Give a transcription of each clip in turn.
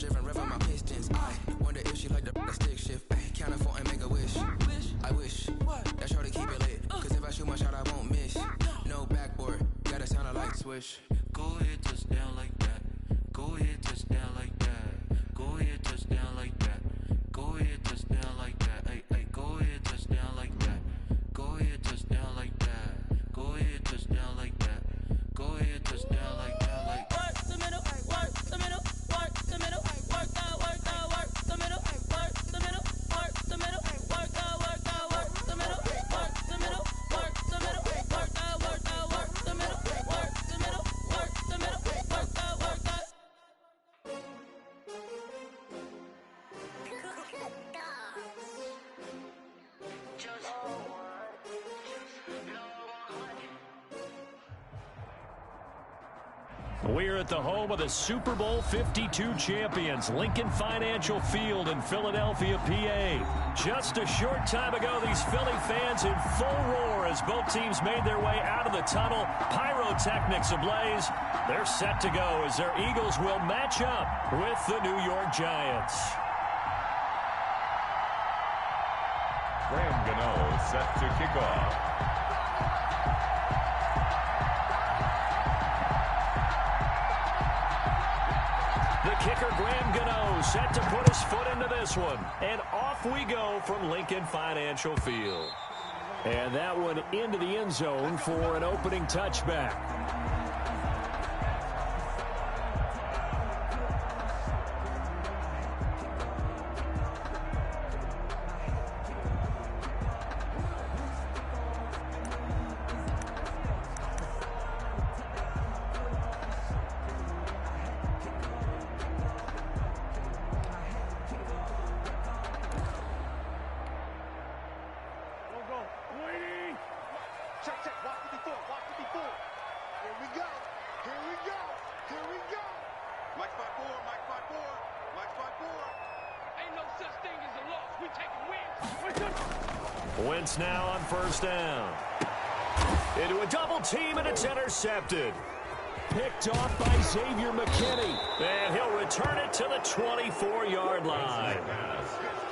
driven, revving my pistons. I wonder if she like the stick shift. Count a four and make a wish. I wish that's how to keep it lit. Cause if I shoot my shot, I won't miss. No backboard, gotta sound a light switch. Go ahead, touch down like that. Go ahead, touch down like that. Go ahead, touch down like that. Go ahead, touch down like that. Ay, ay, go ahead, touch down like that. Go ahead, touch down like that. Go ahead, touch down like that. Go ahead, touch down like that. Like work the middle, work the middle, work the middle, work the middle, work the middle, work the middle, work the middle, work the middle, work the middle, work the middle, work the middle, work the middle, work the middle, work the middle, work the. We're at the home of the Super Bowl 52 champions, Lincoln Financial Field in Philadelphia, PA. Just a short time ago, these Philly fans in full roar as both teams made their way out of the tunnel. Pyrotechnics ablaze. They're set to go as their Eagles will match up with the New York Giants. Graham Gano set to kick off. Kicker Graham Gano set to put his foot into this one. And off we go from Lincoln Financial Field. And that one into the end zone for an opening touchback. Wentz now on first down. Into a double team, and it's intercepted. Picked off by Xavier McKinney. And he'll return it to the 24-yard line.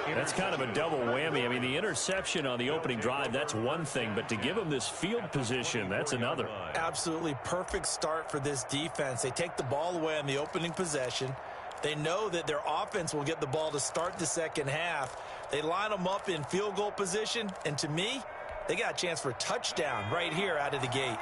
That's kind of a double whammy. I mean, the interception on the opening drive, that's one thing. But to give him this field position, that's another. Absolutely perfect start for this defense. They take the ball away on the opening possession. They know that their offense will get the ball to start the second half. They line them up in field goal position, and to me, they got a chance for a touchdown right here out of the gate.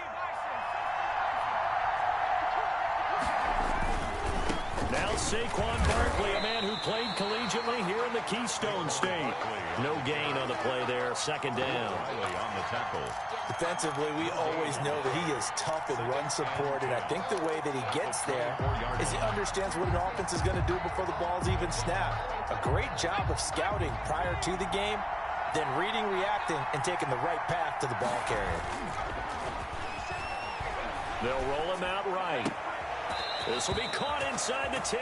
Now Saquon Barkley, a man who played collegiately here in the Keystone State. No gain on the play there, second down. On the tackle. Defensively, we always know that he is tough in run support, and I think the way that he gets there is he understands what an offense is going to do before the ball's even snapped. A great job of scouting prior to the game, then reading, reacting, and taking the right path to the ball carrier. They'll roll him out right. This will be caught inside the 10.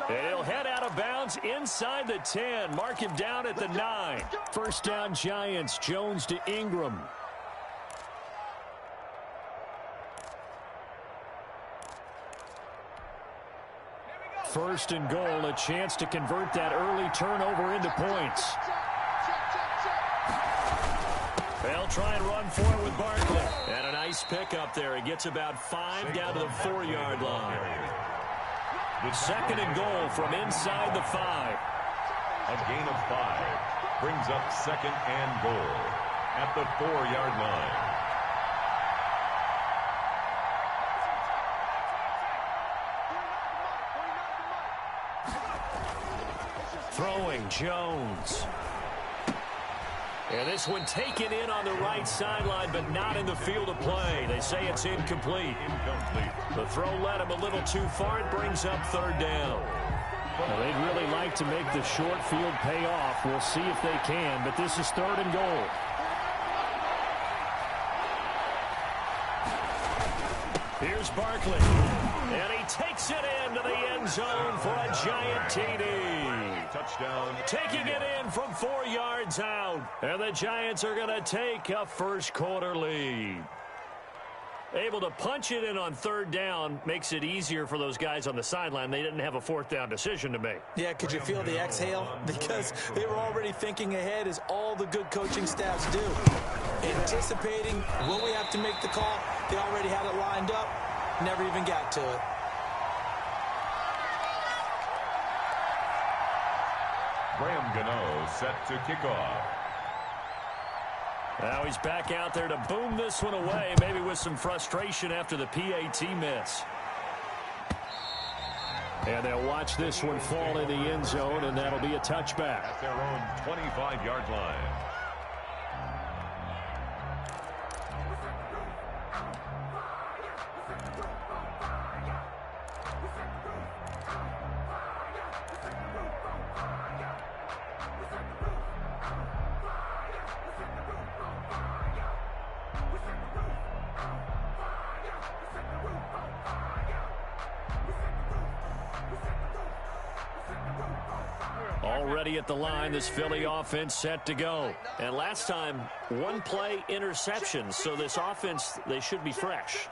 And he'll head out of bounds inside the 10. Mark him down at the 9. First down Giants, Jones to Ingram. First and goal, a chance to convert that early turnover into points. They'll try and run for it with Barkley. And a nice pickup there. He gets about 5 down to the 4-yard line. Second and goal from inside the 5. A gain of 5 brings up second and goal at the 4-yard line. Throwing Jones. And this one taken in on the right sideline, but not in the field of play. They say it's incomplete. The throw led him a little too far. It brings up third down. Well, they'd really like to make the short field pay off. We'll see if they can, but this is third and goal. Here's Barkley. And he takes it into the end zone for a giant TD. Touchdown. Taking it in from 4 yards out. And the Giants are going to take a first quarter lead. Able to punch it in on third down makes it easier for those guys on the sideline. They didn't have a fourth down decision to make. Yeah, could you feel the exhale? Because they were already thinking ahead, as all the good coaching staffs do. Anticipating, will we have to make the call? They already had it lined up, never even got to it. Graham Gano set to kick off. Now he's back out there to boom this one away, maybe with some frustration after the PAT miss. And they'll watch this one fall in the end zone, and that'll be a touchback. At their own 25-yard line. Already at the line, this Philly offense set to go. And last time, one-play interception. So this offense, they should be fresh.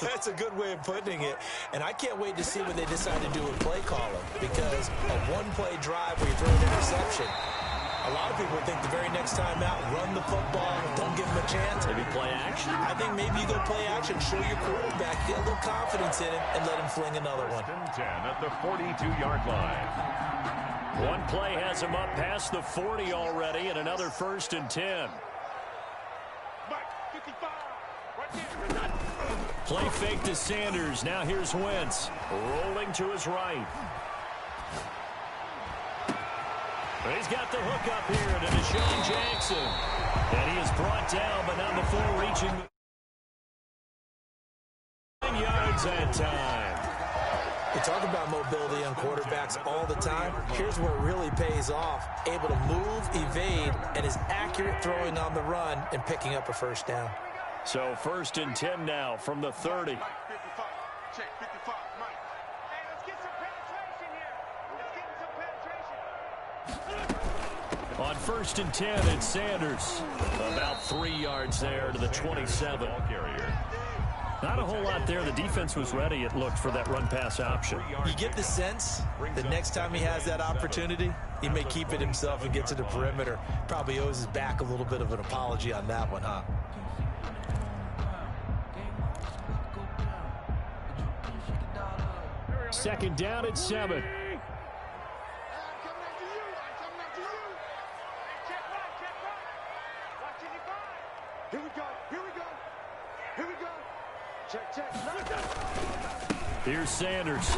That's a good way of putting it. And I can't wait to see what they decide to do with play calling. Because a one-play drive where you throw an interception, a lot of people think the very next time out, run the football, don't give them a chance. Maybe play action? I think maybe you go play action, show your quarterback, get a little confidence in him, and let him fling another one. 10 at the 42-yard line. One play has him up past the 40 already, and another 1st and 10. Play fake to Sanders. Now here's Wentz. Rolling to his right. He's got the hook up here to Deshaun Jackson. And he is brought down, but not before reaching 9 yards that time. We talk about mobility on quarterbacks all the time. Here's where it really pays off. Able to move, evade, and is accurate throwing on the run and picking up a first down. So 1st and 10 now from the 30. On 1st and 10, it's Sanders. About 3 yards there to the 27. Not a whole lot there. The defense was ready, it looked, for that run-pass option. You get the sense that next time he has that opportunity, he may keep it himself and get to the perimeter. Probably owes his back a little bit of an apology on that one, huh? Second down at 7. Here we go. Here we go. Here we go. Check, check. Here's Sanders.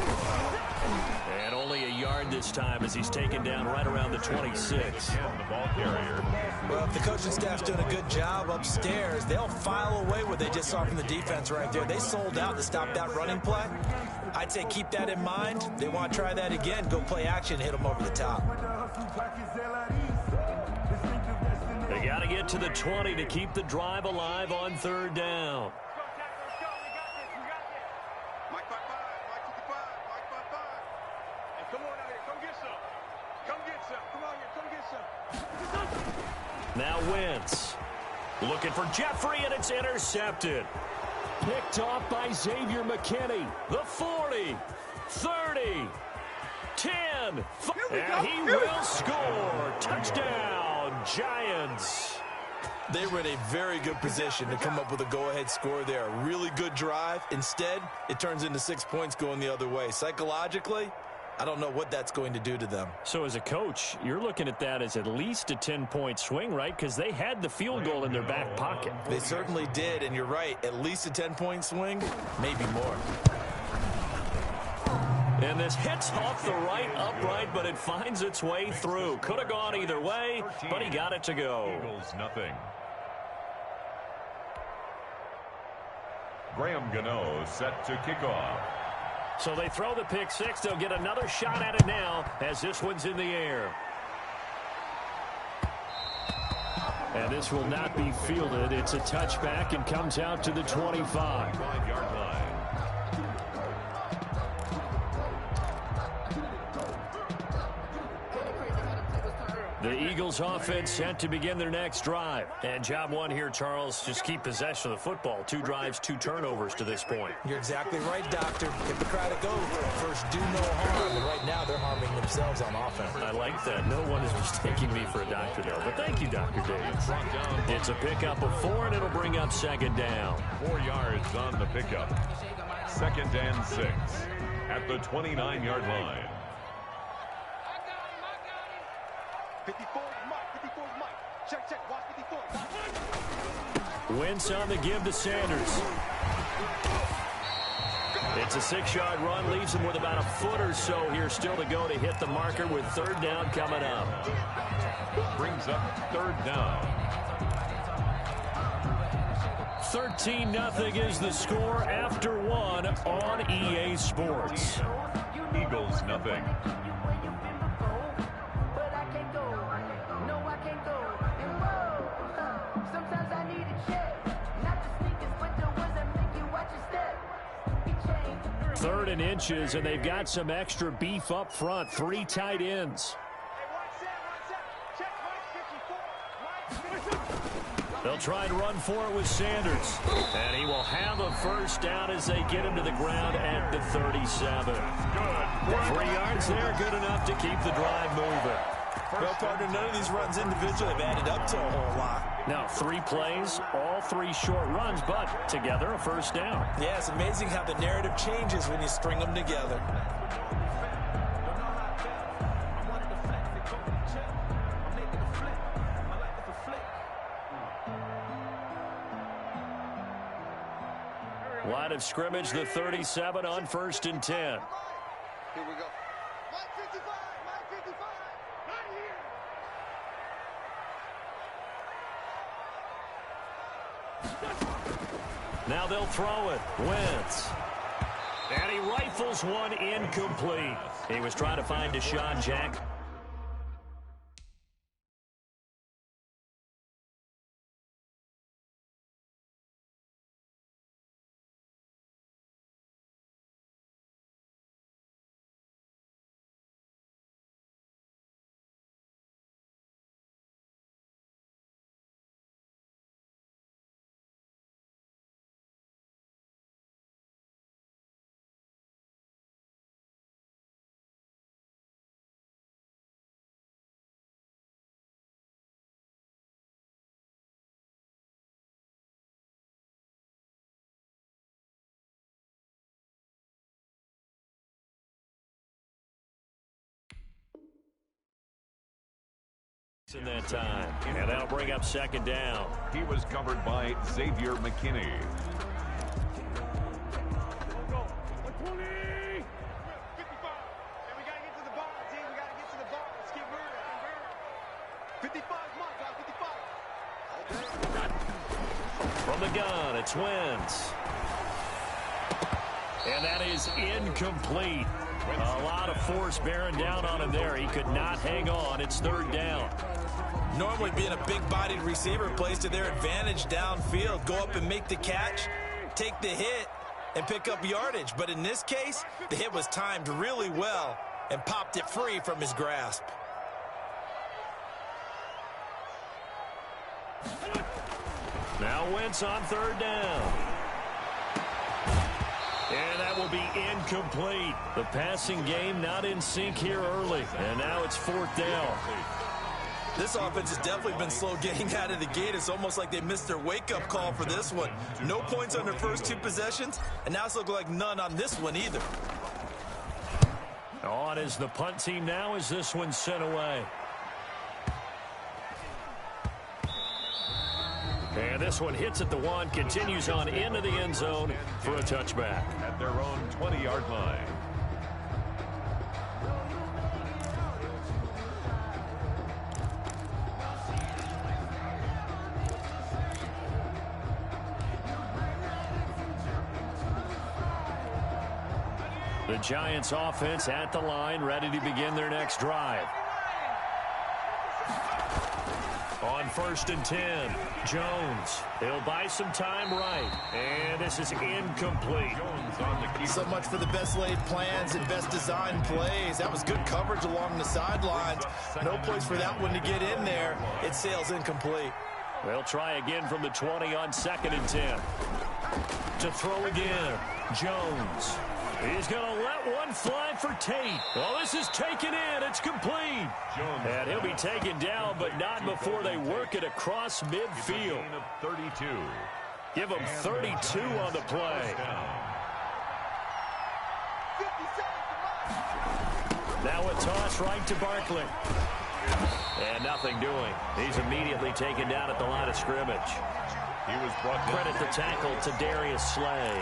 And only a yard this time as he's taken down right around the 26. The ball carrier. Well, if the coaching staff's doing a good job upstairs, they'll file away what they just saw from the defense right there. They sold out to stop that running play. I'd say keep that in mind. They want to try that again. Go play action, hit them over the top. They got to get to the 20 to keep the drive alive on 3rd down. Now Wentz. Looking for Jeffrey, and it's intercepted. Picked off by Xavier McKinney. The 40, 30, 10. And he will score. Touchdown, Giants. They were in a very good position to come up with a go-ahead score there. A really good drive. Instead, it turns into 6 points going the other way. Psychologically, I don't know what that's going to do to them. So as a coach, you're looking at that as at least a 10-point swing, right? Because they had the field goal in their back pocket. They certainly did, and you're right. At least a 10-point swing, maybe more. And this hits off the right upright, but it finds its way through. Could have gone either way, but he got it to go. Eagles, nothing. Graham Gano set to kick off. So they throw the pick six. They'll get another shot at it now as this one's in the air. And this will not be fielded. It's a touchback and comes out to the 25. 5-yard line. The Eagles offense set to begin their next drive. And job one here, Charles, just keep possession of the football. 2 drives, 2 turnovers to this point. You're exactly right, Doctor. Get the crowd to go. First, do no harm. And right now, they're harming themselves on offense. I like that. No one is mistaking me for a doctor there. But thank you, Dr. Davis. It's a pickup of 4, and it'll bring up second down. 4 yards on the pickup. 2nd and 6 at the 29-yard line. 54 is Mike. 54 is Mike. Check, check. Watch 54. Wentz on the give to Sanders. It's a 6-yard run. Leaves him with about a foot or so here still to go to hit the marker with 3rd down coming up. Brings up 3rd down. 13-0 is the score after 1 on EA Sports. Eagles nothing. Third and inches, and they've got some extra beef up front. 3 tight ends. They'll try and run for it with Sanders. And he will have a first down as they get him to the ground at the 37. Good. 3 yards there, good enough to keep the drive moving. Well, partner, none of these runs individually have added up to a whole lot. Now, 3 plays, all 3 short runs, but together a first down. Yeah, it's amazing how the narrative changes when you string them together. Line of scrimmage, the 37 on 1st and 10. Here we go. Mike 55. Mike 55. Right here. Now they'll throw it. Wentz. And he rifles one incomplete. He was trying to find Deshaun Jackson. In that time, and that'll bring up second down. He was covered by Xavier McKinney. 55. And we got to get to the ball, team. We got to get to the ball. Let's get rid of it. 55 Mike, 55. From the gun, it's Wentz. And that is incomplete. A lot of force bearing down on him there. He could not hang on. It's 3rd down. Normally being a big-bodied receiver plays to their advantage downfield. Go up and make the catch, take the hit, and pick up yardage. But in this case, the hit was timed really well and popped it free from his grasp. Now Wentz on 3rd down. And that will be incomplete. The passing game not in sync here early. And now it's 4th down. This offense has definitely been slow getting out of the gate. It's almost like they missed their wake-up call for this one. No points on their first 2 possessions, and now it's looking like none on this one either. On is the punt team now as this one's sent away. And this one hits at the 1, continues on into the end zone for a touchback. At their own 20-yard line. The Giants offense at the line, ready to begin their next drive. On 1st and 10, Jones. He'll buy some time right. And this is incomplete. Jones on the So much for the best laid plans and best designed plays. That was good coverage along the sidelines. No place for that one to get in there. It sails incomplete. They'll try again from the 20 on 2nd and 10. To throw again, Jones. He's going to let one fly for Tate. Well, this is taken in. It's complete. And he'll be taken down, but not before they work it across midfield. 32. Give him 32 on the play. Now a toss right to Barkley. And nothing doing. He's immediately taken down at the line of scrimmage. He was brought down. Credit the tackle to Darius Slay.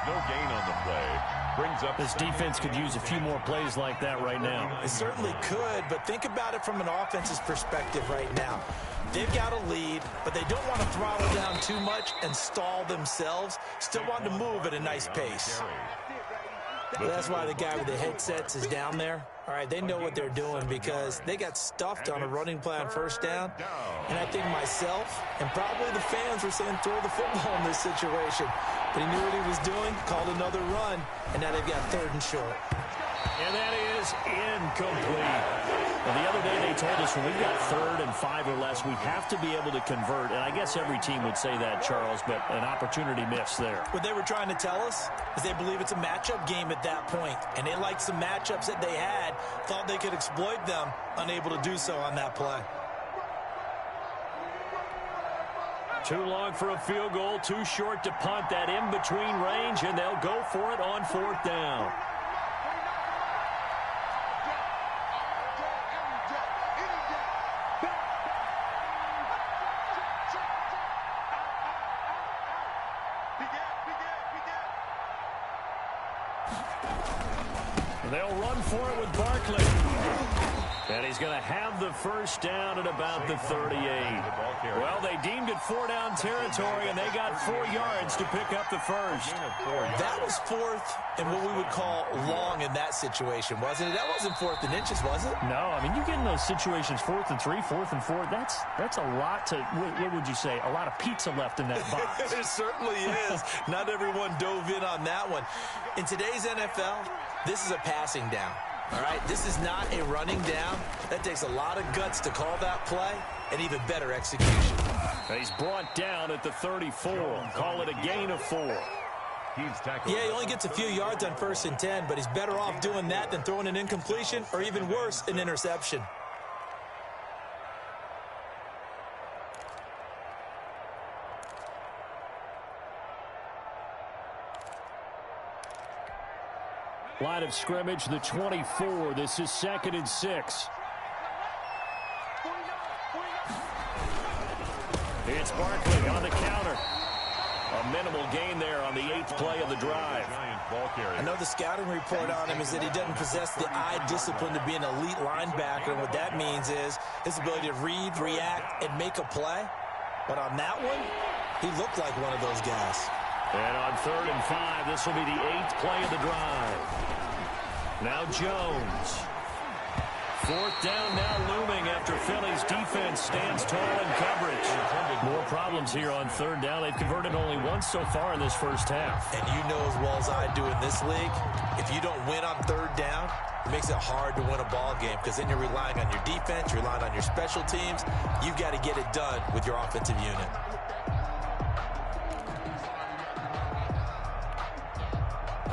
No gain on the play. Brings up. This defense could use a few more plays like that right now. It certainly could, but think about it from an offense's perspective right now. They've got a lead, but they don't want to throttle down too much and stall themselves. Still want to move at a nice pace. Well, that's why the guy with the headsets is down there. All right, they know what they're doing because they got stuffed on a running play on first down. And I think myself and probably the fans were saying throw the football in this situation. But he knew what he was doing, called another run, and now they've got 3rd and short. And that is incomplete. Well, the other day they told us when we've got 3rd and 5 or less, we have to be able to convert. And I guess every team would say that, Charles, but an opportunity missed there. What they were trying to tell us is they believe it's a matchup game at that point. And they liked some matchups that they had, thought they could exploit them, unable to do so on that play. Too long for a field goal, too short to punt. That in-between range, and they'll go for it on 4th down. They'll run for it with Barkley. And he's going to have the first down at about the 38. Well, they deemed it 4-down territory, and they got 4 yards to pick up the first. That was 4th and what we would call long in that situation, wasn't it? That wasn't 4th and inches, was it? No, I mean, you get in those situations 4th and 3, 4th and 4. That's a lot to, what would you say, a lot of pizza left in that box. It certainly is. Not everyone dove in on that one. In today's NFL, this is a passing down. All right, this is not a running down. That takes a lot of guts to call that play and even better execution. He's brought down at the 34. Call it a gain of 4. Yeah, he only gets a few yards on 1st and 10, but he's better off doing that than throwing an incompletion or even worse, an interception. Line of scrimmage, the 24. This is 2nd and 6. It's Barkley on the counter. A minimal gain there on the 8th play of the drive. I know the scouting report on him is that he doesn't possess the eye discipline to be an elite linebacker. And what that means is his ability to read, react, and make a play. But on that one, he looked like one of those guys. And on 3rd and 5, this will be the 8th play of the drive. Now Jones. 4th down now looming after Philly's defense stands tall in coverage. More problems here on 3rd down. They've converted only once so far in this first half. And you know as well as I do in this league, if you don't win on 3rd down, it makes it hard to win a ball game because then you're relying on your defense, you're relying on your special teams. You've got to get it done with your offensive unit.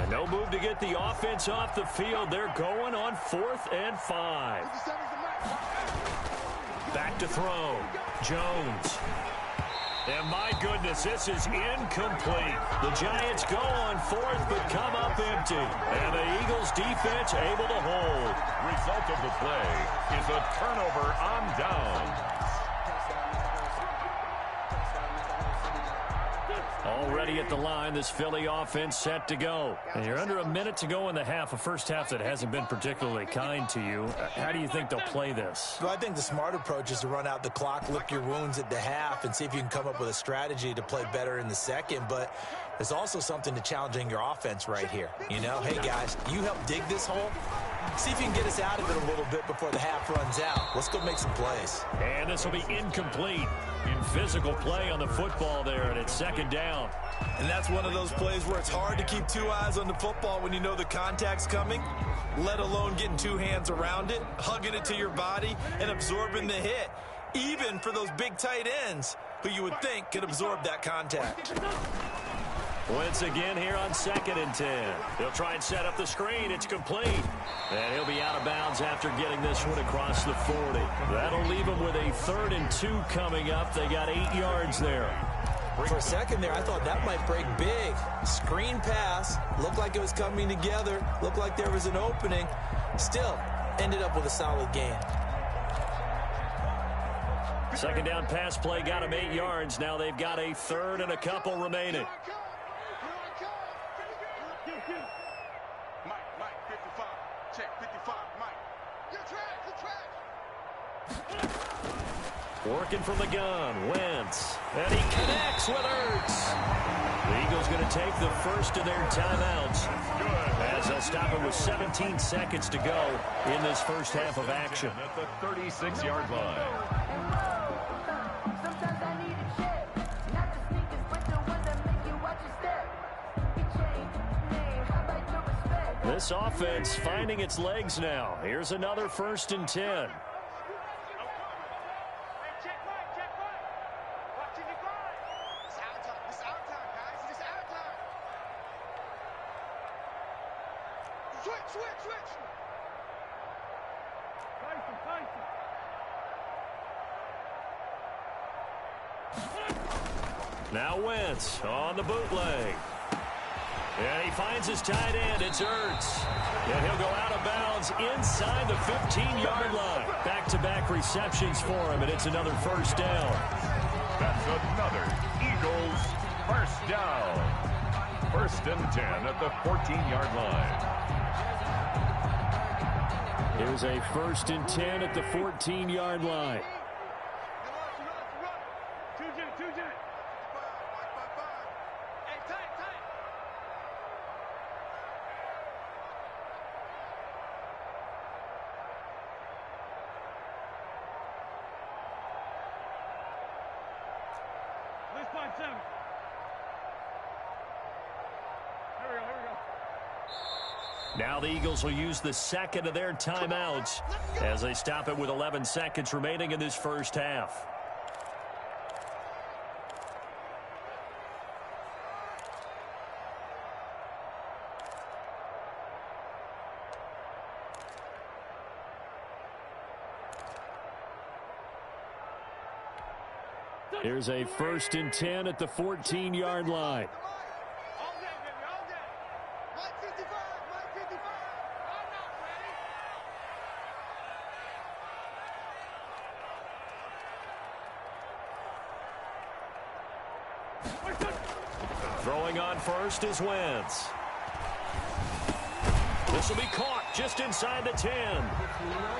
No move to get the offense off the field. They're going on 4th and 5. Back to throw. Jones. And my goodness, this is incomplete. The Giants go on 4th but come up empty. And the Eagles defense able to hold. Result of the play is a turnover on down. Already at the line, this Philly offense set to go. And you're under a minute to go in the half, a first half that hasn't been particularly kind to you. How do you think they'll play this? Well, I think the smart approach is to run out the clock, lick your wounds at the half, and see if you can come up with a strategy to play better in the second. But There's also something to challenging your offense right here. You know, hey, guys, you help dig this hole. See if you can get us out of it a little bit before the half runs out. Let's go make some plays. And this will be incomplete. In physical play on the football there, and it's second down. And that's one of those plays where it's hard to keep two eyes on the football when you know the contact's coming, let alone getting two hands around it, hugging it to your body, and absorbing the hit, even for those big tight ends who you would think could absorb that contact. Once again here on 2nd and 10. He'll try and set up the screen. It's complete. And he'll be out of bounds after getting this one across the 40. That'll leave him with a 3rd and 2 coming up. They got 8 yards there. For a second there, I thought that might break big. Screen pass. Looked like it was coming together. Looked like there was an opening. Still, ended up with a solid gain. Second down pass play got him 8 yards. Now they've got a 3rd and a couple remaining. Mike, 55. Check, 55, Mike. You're trash. Working from the gun, Wentz. And he connects with Ertz. The Eagles going to take the first of their timeouts as they'll stop it with 17 seconds to go in this first half of action. At the 36-yard line. This offense finding its legs now. Here's another 1st and 10. Now Wentz on the bootleg. And he finds his tight end. It's Ertz. And he'll go out of bounds inside the 15-yard line. Back-to-back receptions for him, and it's another 1st down. That's another Eagles first down. 1st and 10 at the 14-yard line. Here's a 1st and 10 at the 14-yard line. Now the Eagles will use the 2nd of their timeouts as they stop it with 11 seconds remaining in this first half. Here's a 1st and 10 at the 14-yard line. Throwing on first is Wentz. This will be caught just inside the 10.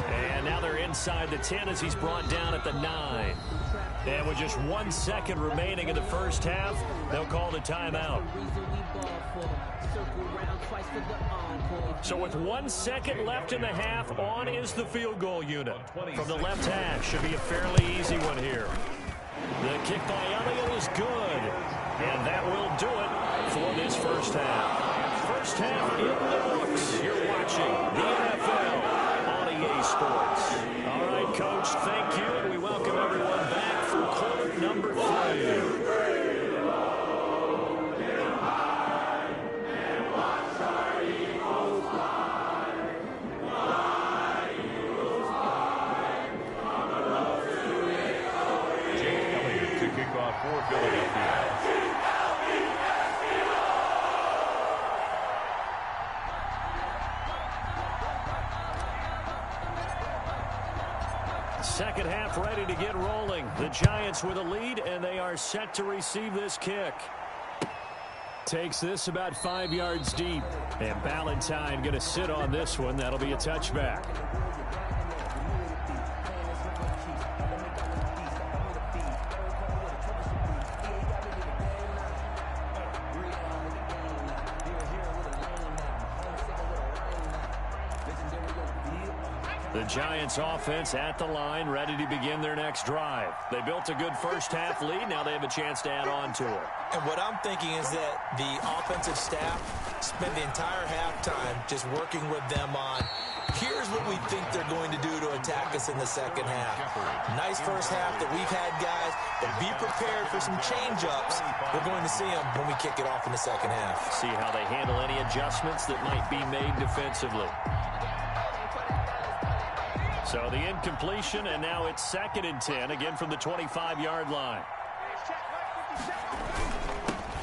And now they're inside the 10 as he's brought down at the 9. And with just 1 second remaining in the first half, they'll call the timeout. So with 1 second left in the half, on is the field goal unit. From the left hash, should be a fairly easy one here. The kick by Elliott is good. And that will do it for this first half. First half in the books. You're watching the NFL on EA Sports. All right, Coach, thank you. And we welcome everyone back for quarter number 3. For Philadelphia. Second half ready to get rolling. The Giants with a lead, and they are set to receive this kick. Takes this about 5 yards deep. And Ballantyne going to sit on this one. That'll be a touchback. The Giants offense at the line, ready to begin their next drive. They built a good first-half lead. Now they have a chance to add on to it. And what I'm thinking is that the offensive staff spent the entire halftime just working with them on, here's what we think they're going to do to attack us in the second half. Nice first half that we've had, guys, but be prepared for some change-ups. We're going to see them when we kick it off in the second half. See how they handle any adjustments that might be made defensively. So the incompletion, and now it's 2nd and 10, again from the 25-yard line.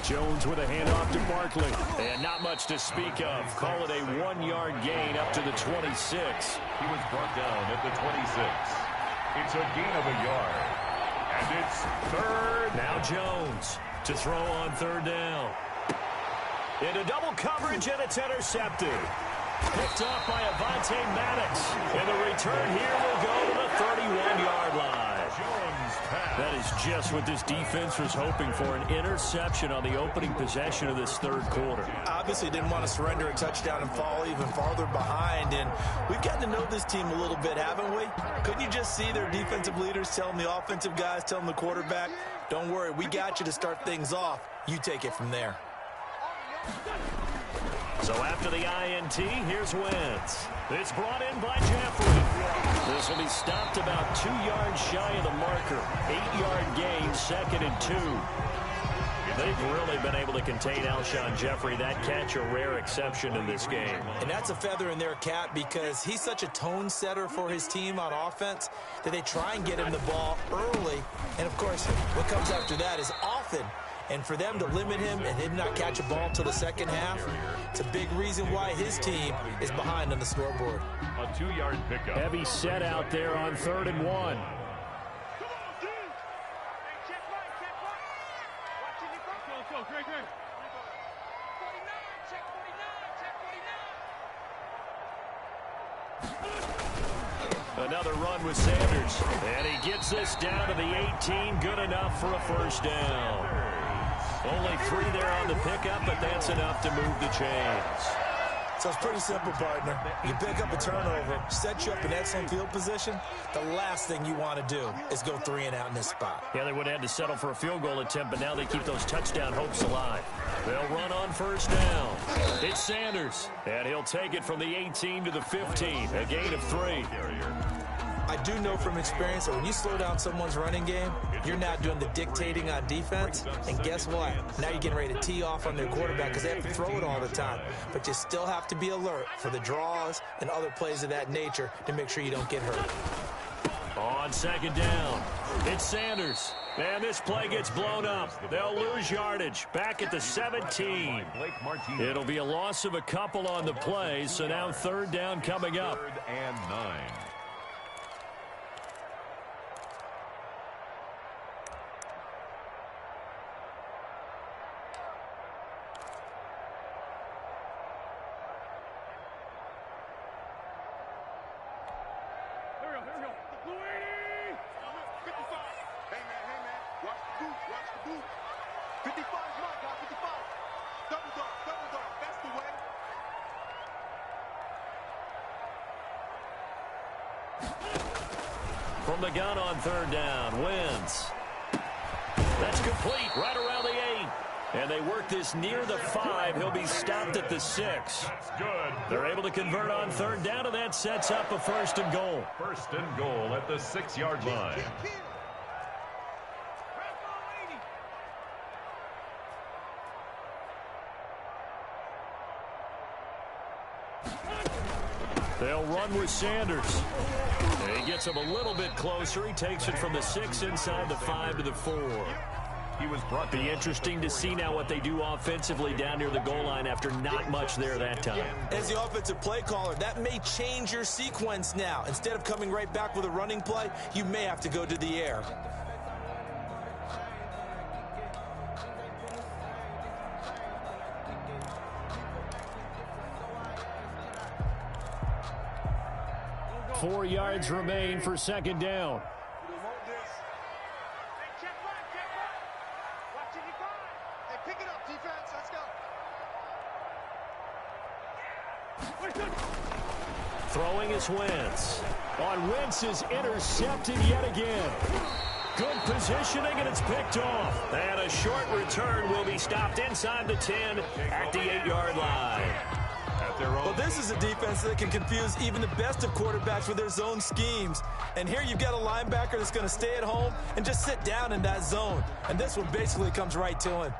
Jones with a handoff to Barkley. And not much to speak of. Call it a 1-yard gain up to the 26. He was brought down at the 26. It's a gain of a yard. And it's 3rd. Now Jones to throw on 3rd down. Into double coverage, and it's intercepted. Picked off by Avonte Maddox. And the return here will go to the 31-yard line. That is just what this defense was hoping for, an interception on the opening possession of this 3rd quarter. Obviously didn't want to surrender a touchdown and fall even farther behind, and we've gotten to know this team a little bit, haven't we? Couldn't you just see their defensive leaders telling the offensive guys, telling the quarterback, don't worry, we got you to start things off. You take it from there. So after the INT, here's Wentz. It's brought in by Jeffrey. This will be stopped about 2 yards shy of the marker. 8-yard gain, 2nd and 2. They've really been able to contain Alshon Jeffrey. That catch a rare exception in this game. And that's a feather in their cap because he's such a tone setter for his team on offense that they try and get him the ball early. And, of course, what comes after that is often. And for them to limit him and him not catch a ball until the second half, it's a big reason why his team is behind on the scoreboard. A 2-yard pickup. Heavy set out there on 3rd and 1. Another run with Sanders. And he gets this down to the 18. Good enough for a first down. Only 3 there on the pickup, but that's enough to move the chains. So it's pretty simple, partner. You pick up a turnover, set you up in excellent field position. The last thing you want to do is go 3 and out in this spot. Yeah, they would have had to settle for a field goal attempt, but now they keep those touchdown hopes alive. They'll run on first down. It's Sanders, and he'll take it from the 18 to the 15, a gain of 3. I do know from experience that when you slow down someone's running game, you're not doing the dictating on defense. And guess what? Now you're getting ready to tee off on their quarterback because they have to throw it all the time. But you still have to be alert for the draws and other plays of that nature to make sure you don't get hurt. On 2nd down, it's Sanders. And this play gets blown up. They'll lose yardage. Back at the 17. It'll be a loss of a couple on the play, so now 3rd down coming up. 3rd and 9. From the gun on 3rd down, Wentz. That's complete, right around the 8. And they work this near the 5. He'll be stopped at the 6. That's good. They're able to convert on 3rd down, and that sets up a 1st and goal. 1st and goal at the 6-yard line. They'll run with Sanders. He gets him a little bit closer. He takes it from the 6 inside the 5 to the 4. He was brought. Be interesting to see now what they do offensively down near the goal line after not much there that time. As the offensive play caller, that may change your sequence now. Instead of coming right back with a running play, you may have to go to the air. Four yards remain for 2nd down. Throwing is Wentz. On Wentz is intercepted yet again. Good positioning, and it's picked off. And a short return will be stopped inside the 10 at the 8-yard line. Well, this is a defense that can confuse even the best of quarterbacks with their zone schemes. And here you've got a linebacker that's going to stay at home and just sit down in that zone. And this one basically comes right to him.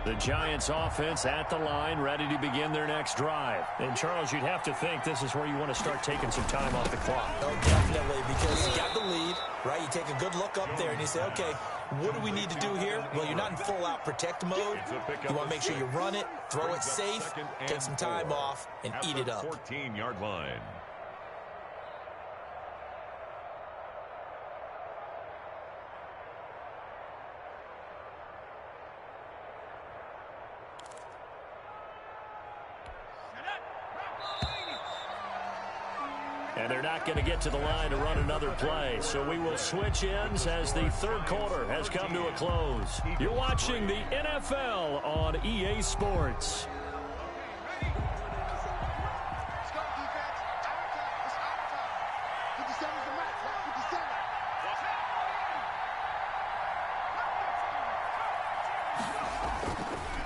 The Giants offense at the line, ready to begin their next drive. And, Charles, you'd have to think this is where you want to start taking some time off the clock. Oh, definitely, because you got the lead, right? You take a good look up there and you say, okay, what do we need to do here? Well, you're not in full-out protect mode. You want to make sure you run it, throw it safe, take some time off, and eat it up. 14-yard line. And they're not going to get to the line to run another play. So we will switch ends as the third quarter has come to a close. You're watching the NFL on EA Sports.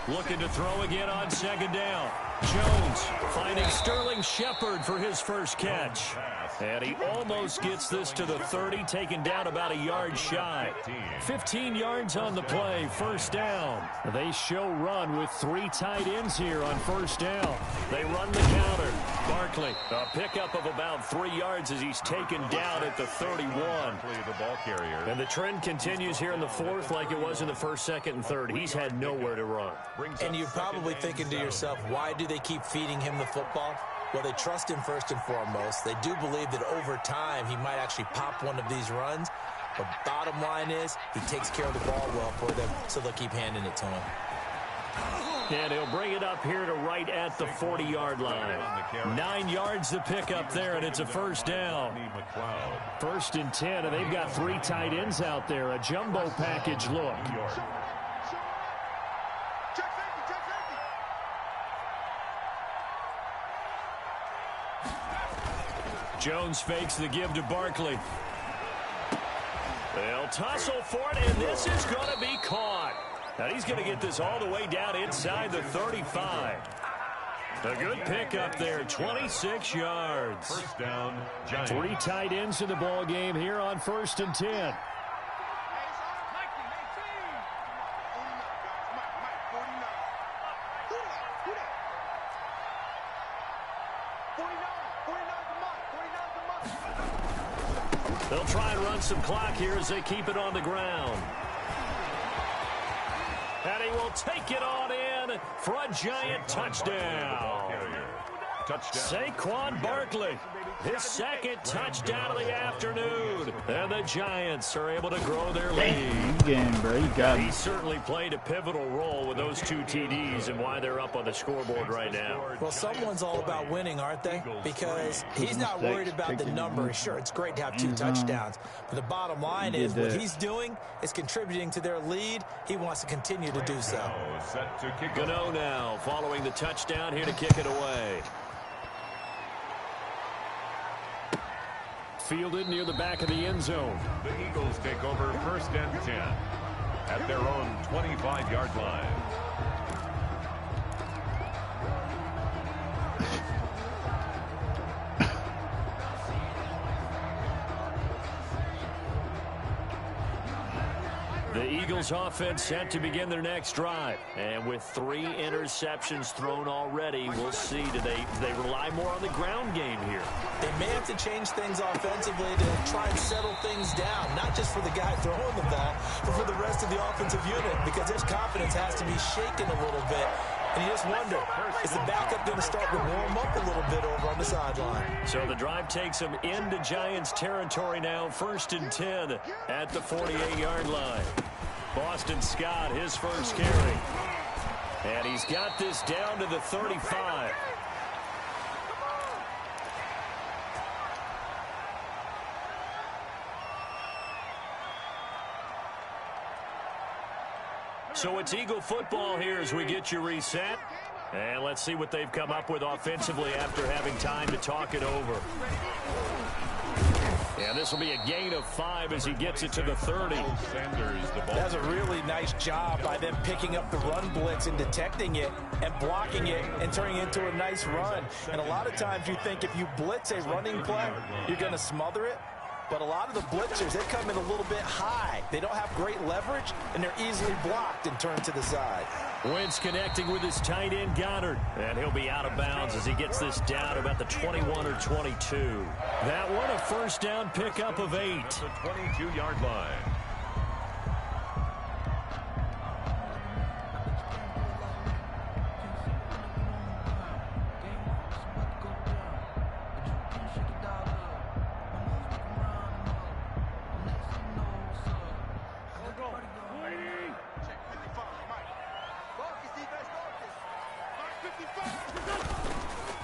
Looking to throw again on second down. Jones finding Sterling Shepard for his first catch. And he almost gets this to the 30, taken down about a yard shy. 15 yards on the play, first down. They show run with 3 tight ends here on first down. They run the counter. Barkley, a pickup of about 3 yards as he's taken down at the 31. And the trend continues here in the fourth like it was in the first, second, and third. He's had nowhere to run. And you're probably thinking to yourself, why do they keep feeding him the football? Well, they trust him first and foremost. They do believe that over time he might actually pop one of these runs. But bottom line is he takes care of the ball well for them, so they'll keep handing it to him. And he'll bring it up here to right at the 40-yard line. 9 yards to pick up there, and it's a first down. First and 10, and they've got 3 tight ends out there. A jumbo package look. Jones fakes the give to Barkley. They'll tussle for it, and this is going to be caught. Now he's going to get this all the way down inside the 35. A good pickup there, 26 yards. First down, Giants. 3 tight ends in the ball game here on first and 10. They'll try and run some clock here as they keep it on the ground. And he will take it on in for a Giant touchdown. Saquon Barkley, his second touchdown of the afternoon. And the Giants are able to grow their lead. Game, bro. You got He certainly played a pivotal role with those 2 TDs and why they're up on the scoreboard right now. Well, someone's all about winning, aren't they? Because he's not worried about the number. Sure, it's great to have 2 touchdowns. But the bottom line is what he's doing is contributing to their lead. He wants to continue to do so. Gano now following the touchdown here to kick it away. Fielded near the back of the end zone. The Eagles take over first and 10 at their own 25-yard line. The Eagles offense set to begin their next drive. And with 3 interceptions thrown already, we'll see. Do they rely more on the ground game here? They may have to change things offensively to try and settle things down, not just for the guy throwing the ball, but for the rest of the offensive unit, because his confidence has to be shaken a little bit. And you just wonder, is the backup going to start to warm up a little bit over on the sideline? So the drive takes them into Giants territory now, first and 10 at the 48-yard line. Boston Scott, his first carry. And he's got this down to the 35. So it's Eagle football here as we get you reset. And let's see what they've come up with offensively after having time to talk it over. Yeah, this will be a gain of 5 as he gets it to the 30. That's a really nice job by them picking up the run blitz and detecting it and blocking it and turning it into a nice run. And a lot of times you think if you blitz a running play, you're going to smother it. But a lot of the blitzers, they come in a little bit high. They don't have great leverage, and they're easily blocked and turned to the side. Wentz connecting with his tight end, Goddard. And he'll be out of bounds as he gets this down about the 21 or 22. That one a first down pickup of 8. The 22-yard line.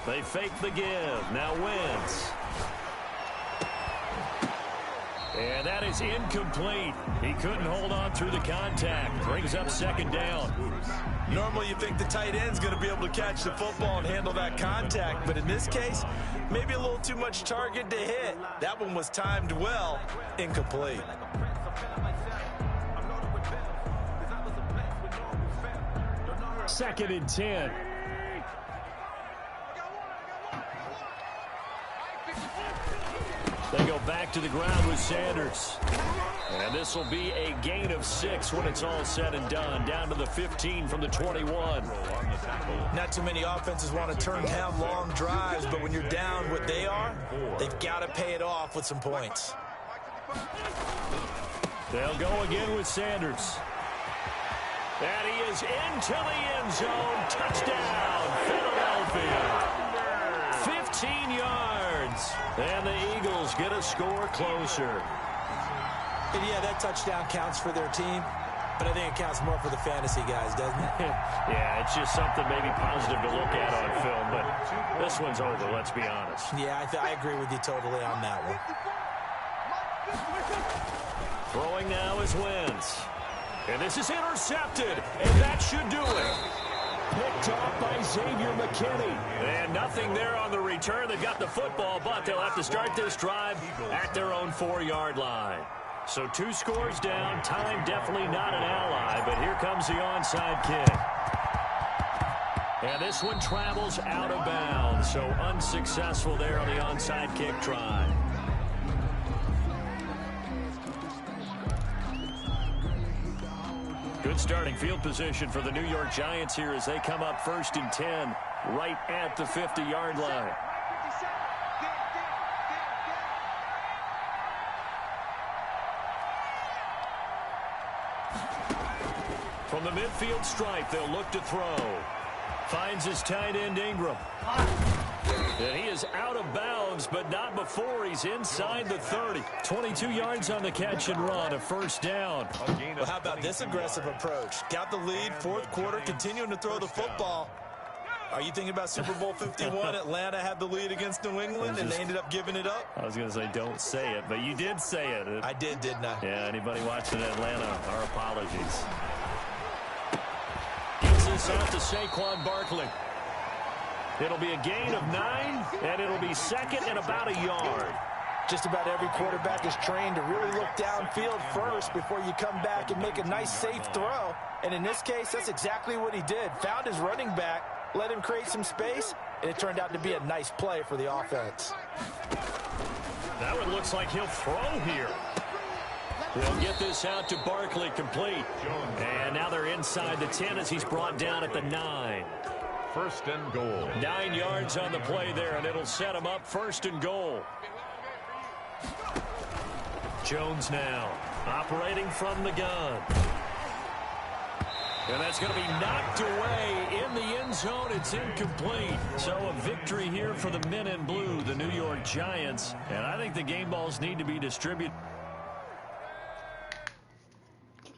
They fake the give. Now Wentz. And that is incomplete. He couldn't hold on through the contact. Brings up second down. Normally you think the tight end's going to be able to catch the football and handle that contact. But in this case, maybe a little too much target to hit. That one was timed well. Incomplete. Second and 10. They go back to the ground with Sanders. And this will be a gain of 6 when it's all said and done. Down to the 15 from the 21. Not too many offenses want to turn down long drives, but when you're down what they are, they've got to pay it off with some points. They'll go again with Sanders. And he is into the end zone. Touchdown, Philadelphia. 15 yards. And the Eagles get a score closer. And yeah, that touchdown counts for their team, but I think it counts more for the fantasy guys, doesn't it? Yeah, it's just something maybe positive to look at on film, but this one's over, let's be honest. Yeah, I agree with you totally on that one. Throwing now is Wentz. And this is intercepted, and that should do it. Picked off by Xavier McKinney. And nothing there on the return. They've got the football, but they'll have to start this drive at their own 4-yard line. So 2 scores down. Time definitely not an ally, but here comes the onside kick. And this one travels out of bounds, so unsuccessful there on the onside kick try. Good starting field position for the New York Giants here as they come up 1st and 10 right at the 50-yard line. From the midfield stripe, they'll look to throw. Finds his tight end, Ingram. And he is out of bounds, but not before he's inside the 30. 22 yards on the catch and run, a first down. Well, how about this aggressive approach? Got the lead, 4th quarter, continuing to throw the football. Are you thinking about Super Bowl 51? Atlanta had the lead against New England, and they ended up giving it up? I was going to say don't say it, but you did say it. I did, didn't I? Yeah, anybody watching Atlanta, our apologies. Gets this out to Saquon Barkley. It'll be a gain of 9, and it'll be second and about a yard. Just about every quarterback is trained to really look downfield first before you come back and make a nice, safe throw. And in this case, that's exactly what he did. Found his running back, let him create some space, and it turned out to be a nice play for the offense. That one looks like he'll throw here. They'll get this out to Barkley, complete. And now they're inside the 10 as he's brought down at the 9. 1st and goal. 9 yards on the play there, and it'll set him up 1st and goal. Jones now operating from the gun. And that's going to be knocked away in the end zone. It's incomplete. So a victory here for the men in blue, the New York Giants. And I think the game balls need to be distributed.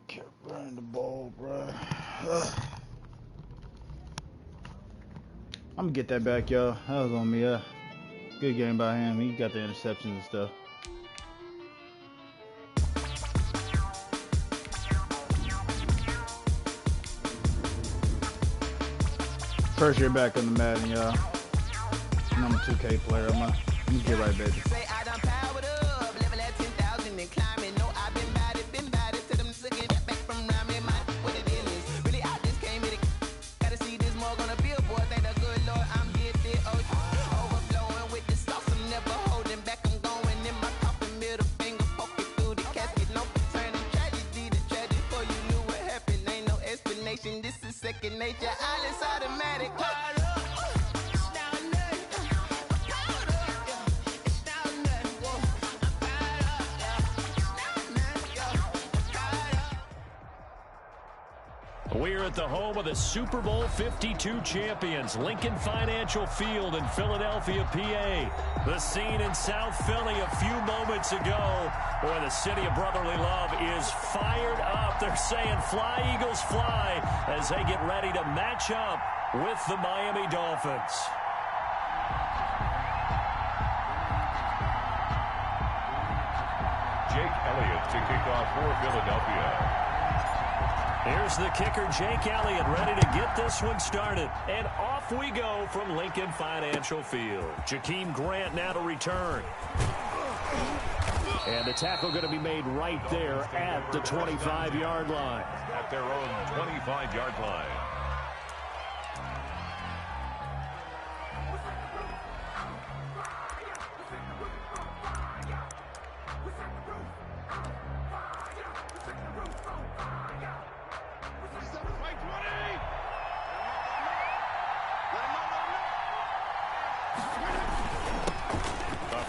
Kept running the ball, bro. I'm gonna get that back, y'all. That was on me. Good game by him. He got the interceptions and stuff. First year back on the Madden, y'all. I'm a 2K player. I'm gonna get right, baby. Say I done powered up, level at 10,000 and climbing. No, I've been bad it. To them looking back from around me, my what it is. Really, I just came here to gotta see this more gonna be a boy. Thank the good Lord, I'm gifted. Overflowing with the sauce, I'm never holding back. I'm going in my coffin, middle finger poking through the casket. No turning tragedy to tragedy. Before you knew what happened, ain't no explanation. This is second nature. All is automatic. We're at the home of the Super Bowl 52 champions, Lincoln Financial Field in Philadelphia, PA. The scene in South Philly a few moments ago. Boy, the city of brotherly love is fired up. They're saying, "Fly, Eagles, fly," as they get ready to match up with the Miami Dolphins. Jake Elliott to kick off for Philadelphia. Here's the kicker, Jake Elliott, ready to get this one started. And off we go from Lincoln Financial Field. Jakeem Grant now to return. And the tackle going to be made right there at the 25-yard line. At their own 25-yard line.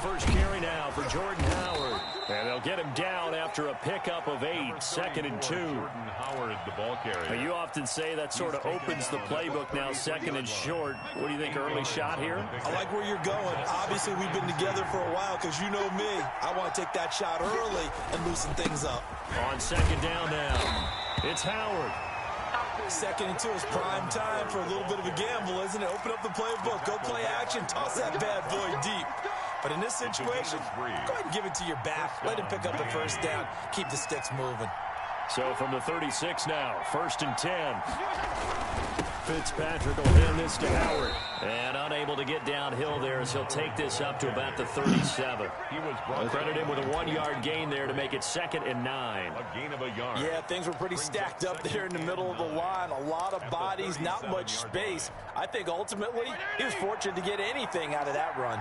First carry now for Jordan Howard. And they'll get him down after a pickup of 8, 2nd and 2. Jordan Howard, the ball carrier. You often say that sort of opens the playbook now, 2nd and short. What do you think, early shot here? I like where you're going. Obviously, we've been together for a while because you know me. I want to take that shot early and loosen things up. On 2nd down now, it's Howard. 2nd and 2 is prime time for a little bit of a gamble, isn't it? Open up the playbook, go play action, toss that bad boy deep. But in this situation, go ahead and give it to your back. Let him pick up the first down. Keep the sticks moving. So from the 36 now, 1st and 10. Fitzpatrick will hand this to Howard. And unable to get downhill there as he'll take this up to about the 37. He was credited him with a 1-yard gain there to make it 2nd and 9. A gain of a yard. Yeah, things were pretty stacked up there in the middle of the line. A lot of bodies, not much space. I think ultimately he was fortunate to get anything out of that run.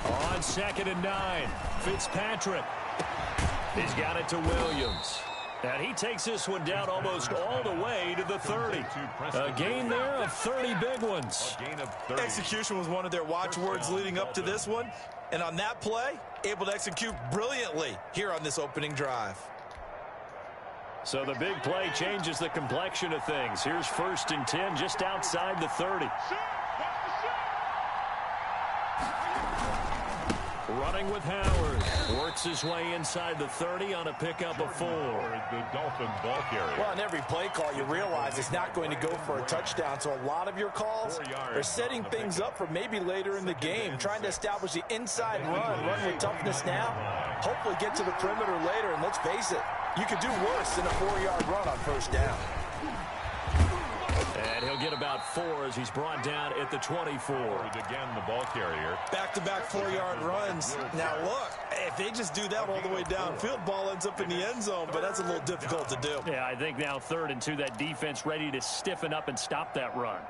On 2nd and 9, Fitzpatrick. He's got it to Williams. And he takes this one down almost all the way to the 30. A gain there of 30 big ones. A gain of 30. Execution was one of their watchwords leading up to this one. And on that play, able to execute brilliantly here on this opening drive. So the big play changes the complexion of things. Here's 1st and 10 just outside the 30. Running with Howard. Works his way inside the 30 on a pickup of 4. The Dolphin ball carrier. Well, on every play call, you realize it's not going to go for a touchdown. So a lot of your calls are setting things up for maybe later in the game, trying to establish the inside run with toughness now. Hopefully get to the perimeter later. And let's face it, you could do worse than a 4-yard run on 1st down. And he'll get about 4 as he's brought down at the 24. Again, the ball carrier. Back-to-back 4-yard runs. Now, look, if they just do that all the way downfield, ball ends up in the end zone, but that's a little difficult to do. Yeah, I think now 3rd and 2, that defense ready to stiffen up and stop that run.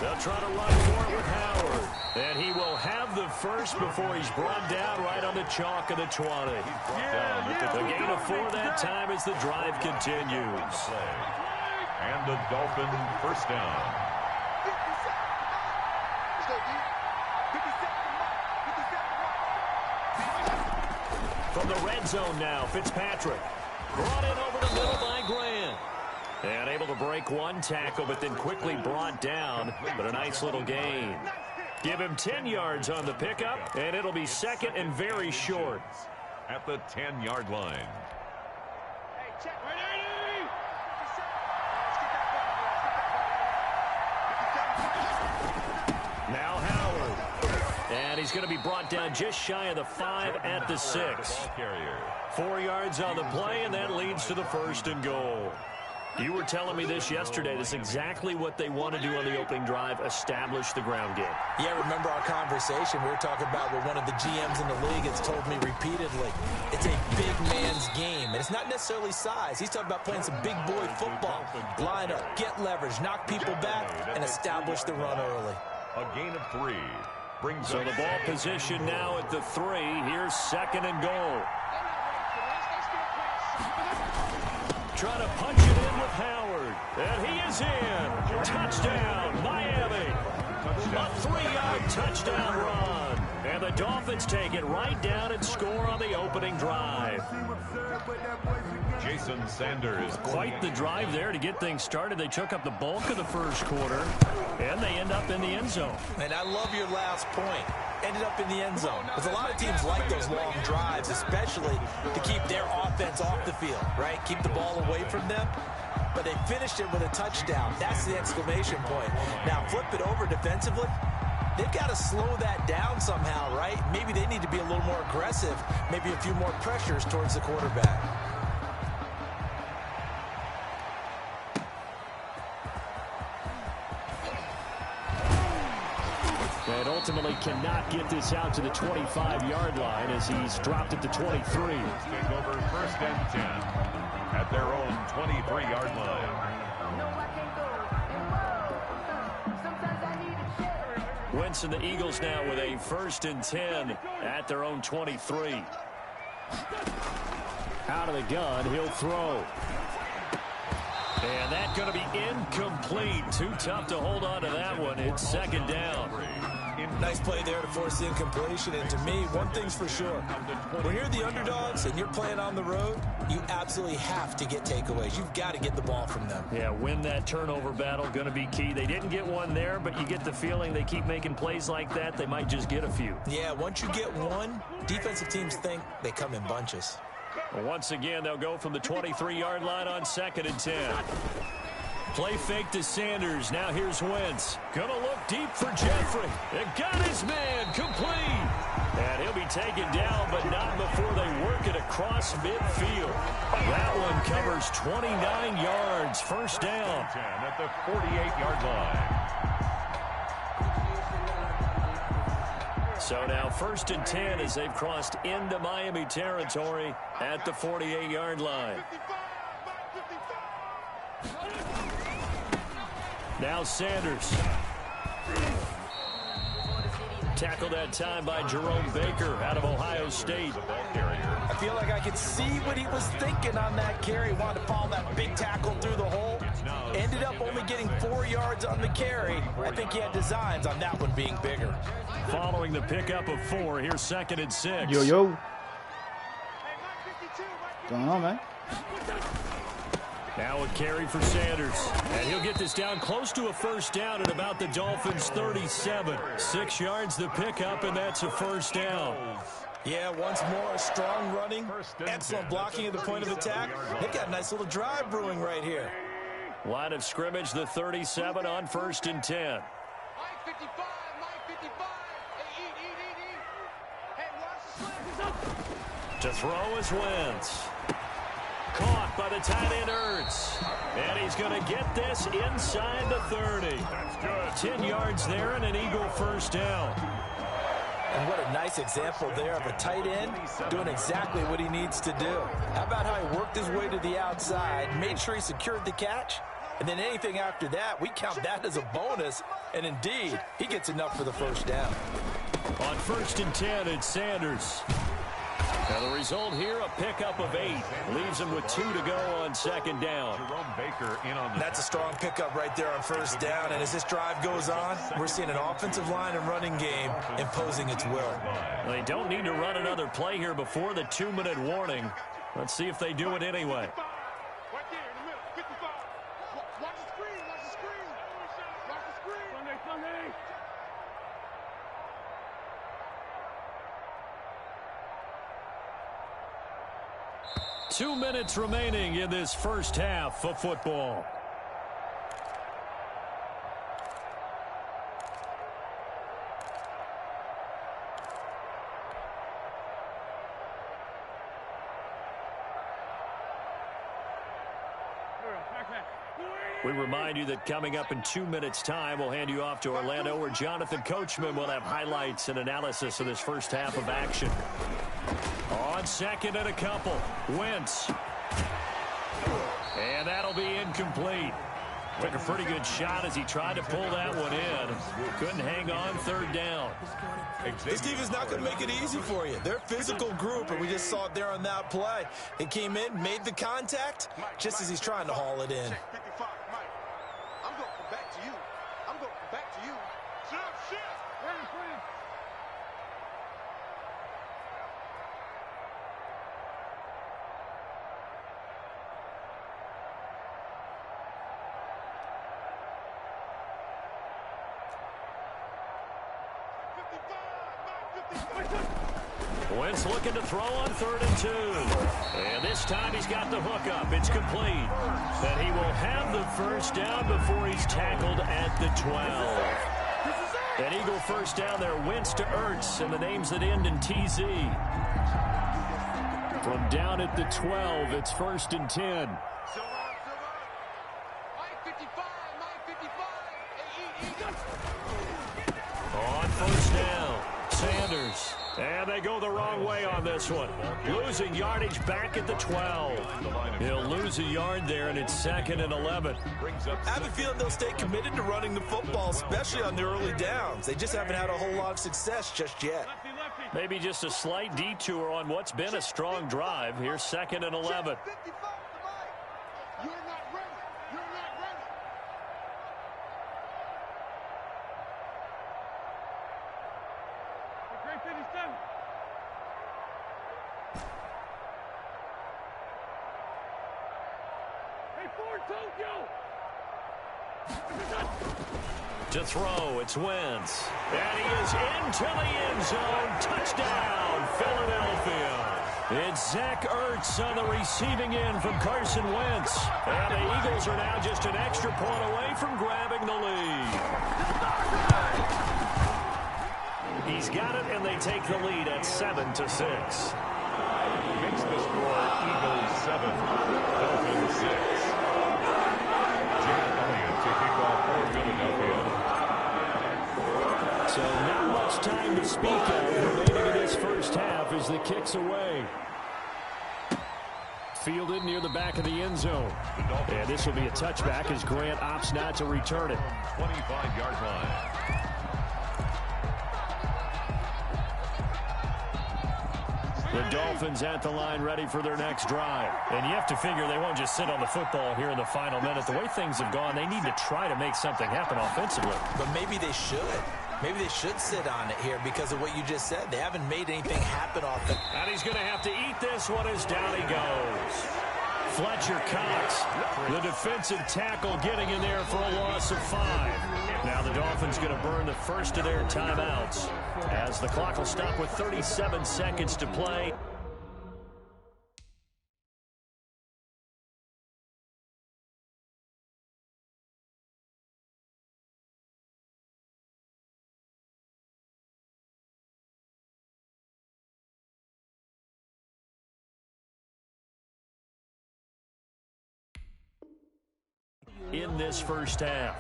They'll try to run for it with Howard. And he will have the first before he's brought down right on the chalk of the 20. A gain of 4 that time as the drive continues. And the Dolphin first down. From the red zone now, Fitzpatrick. Brought in over the middle by Grant. And able to break one tackle, but then quickly brought down. But a nice little gain. Give him 10 yards on the pickup, and it'll be 2nd and very short. At the 10-yard line. Hey, check. Ready? he's going to be brought down just shy of the 5 at the 6. 4 yards on the play, and that leads to the 1st and goal. You were telling me this yesterday. This is exactly what they want to do on the opening drive, establish the ground game. Yeah, remember our conversation? We were talking about what one of the GMs in the league has told me repeatedly. It's a big man's game, and it's not necessarily size. He's talking about playing some big boy football. Line up, get leverage, knock people back, and establish the run early. A gain of 3. So the ball position now at the 3. Here's 2nd and goal. Trying to punch it in with Howard. And he is in. Touchdown, Miami. A 3-yard touchdown run. And the Dolphins take it right down and score on the opening drive. Jason Sanders. Quite the drive there to get things started. They took up the bulk of the first quarter, and they end up in the end zone. And I love your last point. Ended up in the end zone. Because a lot of teams like those long drives, especially to keep their offense off the field, right? Keep the ball away from them. But they finished it with a touchdown. That's the exclamation point. Now flip it over defensively. They've got to slow that down somehow, right? Maybe they need to be a little more aggressive. Maybe a few more pressures towards the quarterback. And ultimately cannot get this out to the 25-yard line as he's dropped it to 23. Take over 1st and 10 at their own 23-yard line. Wentz and the Eagles now with a 1st and 10 at their own 23. Out of the gun, he'll throw. And that's going to be incomplete. Too tough to hold on to that one. It's 2nd down. Nice play there to force the incompletion. And to me, one thing's for sure. When you're the underdogs and you're playing on the road, you absolutely have to get takeaways. You've got to get the ball from them. Yeah, win that turnover battle, going to be key. They didn't get one there, but you get the feeling they keep making plays like that, they might just get a few. Yeah, once you get one, defensive teams think they come in bunches. Well, once again, they'll go from the 23-yard line on 2nd and 10. Play fake to Sanders. Now here's Wentz. Gonna look deep for Jeffrey. And got his man complete. And he'll be taken down, but not before they work it across midfield. That one covers 29 yards. 1st down. 10 at the 48-yard line. So now 1st and 10 as they've crossed into Miami territory at the 48-yard line. Now Sanders. Tackled that time by Jerome Baker out of Ohio State. I feel like I could see what he was thinking on that carry. Wanted to follow that big tackle through the hole. Ended up only getting 4 yards on the carry. I think he had designs on that one being bigger. Following the pickup of 4, here's 2nd and 6. Yo. What's going on, man? Now a carry for Sanders. And he'll get this down close to a 1st down at about the Dolphins' 37. 6 yards the pickup, and that's a 1st down. Yeah, once more, strong running, excellent blocking at the point of attack. They've got a nice little drive brewing right here. Line of scrimmage, the 37 on 1st and 10. To throw is Wentz. Caught by the tight end Ertz. And he's going to get this inside the 30. That's good. 10 yards there and an Eagle 1st down. And what a nice example there of a tight end doing exactly what he needs to do. How about how he worked his way to the outside, made sure he secured the catch, and then anything after that, we count that as a bonus. And indeed, he gets enough for the 1st down. On 1st and 10, it's Sanders. Now the result here, a pickup of 8. Leaves him with 2 to go on 2nd down. Jerome Baker in on the... That's a strong pickup right there on 1st down. And as this drive goes on, we're seeing an offensive line and running game imposing its will. They don't need to run another play here before the 2-minute warning. Let's see if they do it anyway. Right there in the middle, 55. Watch the screen, watch the screen. Watch the screen. Sunday. 2 minutes remaining in this 1st half of football. We remind you that coming up in 2 minutes' time, we'll hand you off to Orlando, where Jonathan Coachman will have highlights and analysis of this first half of action. On second and a couple, Wentz. And that'll be incomplete. Took a pretty good shot as he tried to pull that one in. Couldn't hang on third down. This defense is not going to make it easy for you. They're a physical group, and we just saw it there on that play. He came in, made the contact, just as he's trying to haul it in. I'm going to come back to you. I'm going to come back to you. Shift. Wentz looking to throw on 3rd and 2. And this time he's got the hook up. It's complete. And he will have the first down before he's tackled at the 12. An Eagle first down there. Wentz to Ertz, and the names that end in TZ. From down at the 12, it's 1st and 10. On first down, Sanders. And they go the wrong way on this one. Losing yardage back at the 12. He'll lose a yard there, and it's 2nd and 11. I have a feeling they'll stay committed to running the football, especially on the early downs. They just haven't had a whole lot of success just yet. Maybe just a slight detour on what's been a strong drive. Here's 2nd and 11. To throw, it's Wentz. And he is into the end zone. Touchdown, Philadelphia. It's Zach Ertz on the receiving end from Carson Wentz. And the Eagles are now just an extra point away from grabbing the lead. He's got it, and they take the lead at 7-6. Makes the score Eagles 7, Dolphins 6. Jim Elliott to kick off for Philadelphia. So not much time to speak of remaining in this first half as the kick's away. Fielded near the back of the end zone. And this will be a touchback as Grant opts not to return it. 25-yard line. The Dolphins at the line ready for their next drive. And you have to figure they won't just sit on the football here in the final minute. The way things have gone, they need to try to make something happen offensively. But maybe they should. Maybe they should sit on it here because of what you just said. They haven't made anything happen off the... And he's going to have to eat this one as down he goes. Fletcher Cox, the defensive tackle, getting in there for a loss of 5. Now the Dolphins going to burn the first of their timeouts as the clock will stop with 37 seconds to play. In this first half.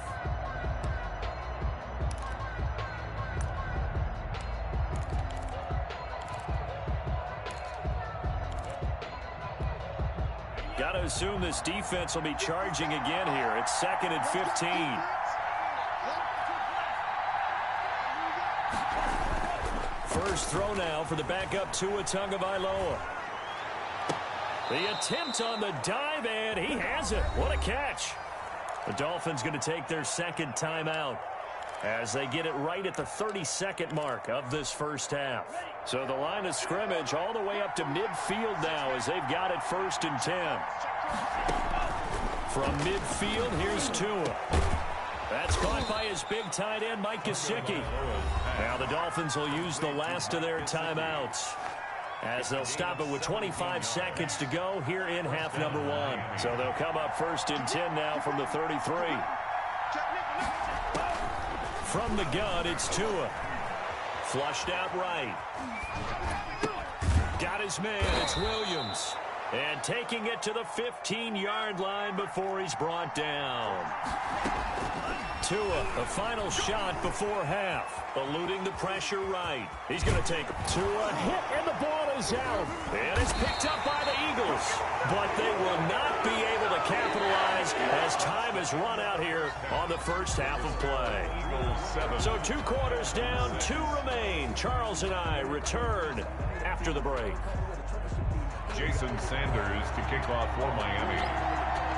Got to assume this defense will be charging again here. It's 2nd and 15. First throw now for the backup Tua Tagovailoa. The attempt on the dive, and he has it. What a catch. The Dolphins going to take their second timeout as they get it right at the 32nd mark of this first half. So the line of scrimmage all the way up to midfield now as they've got it 1st and 10. From midfield, here's Tua. That's caught by his big tight end, Mike Gesicki. Now the Dolphins will use the last of their timeouts as they'll stop it with 25 seconds to go here in half number 1. So they'll come up 1st and 10 now from the 33. From the gun, it's Tua. Flushed out right. Got his man, it's Williams. And taking it to the 15-yard line before he's brought down. Tua, the final shot before half. Eluding the pressure right. He's going to take Tua hit, and the ball is out. And it's picked up by the Eagles. But they will not be able to capitalize as time has run out here on the first half of play. So 2 quarters down, 2 remain. Charles and I return after the break. Jason Sanders to kick off for Miami.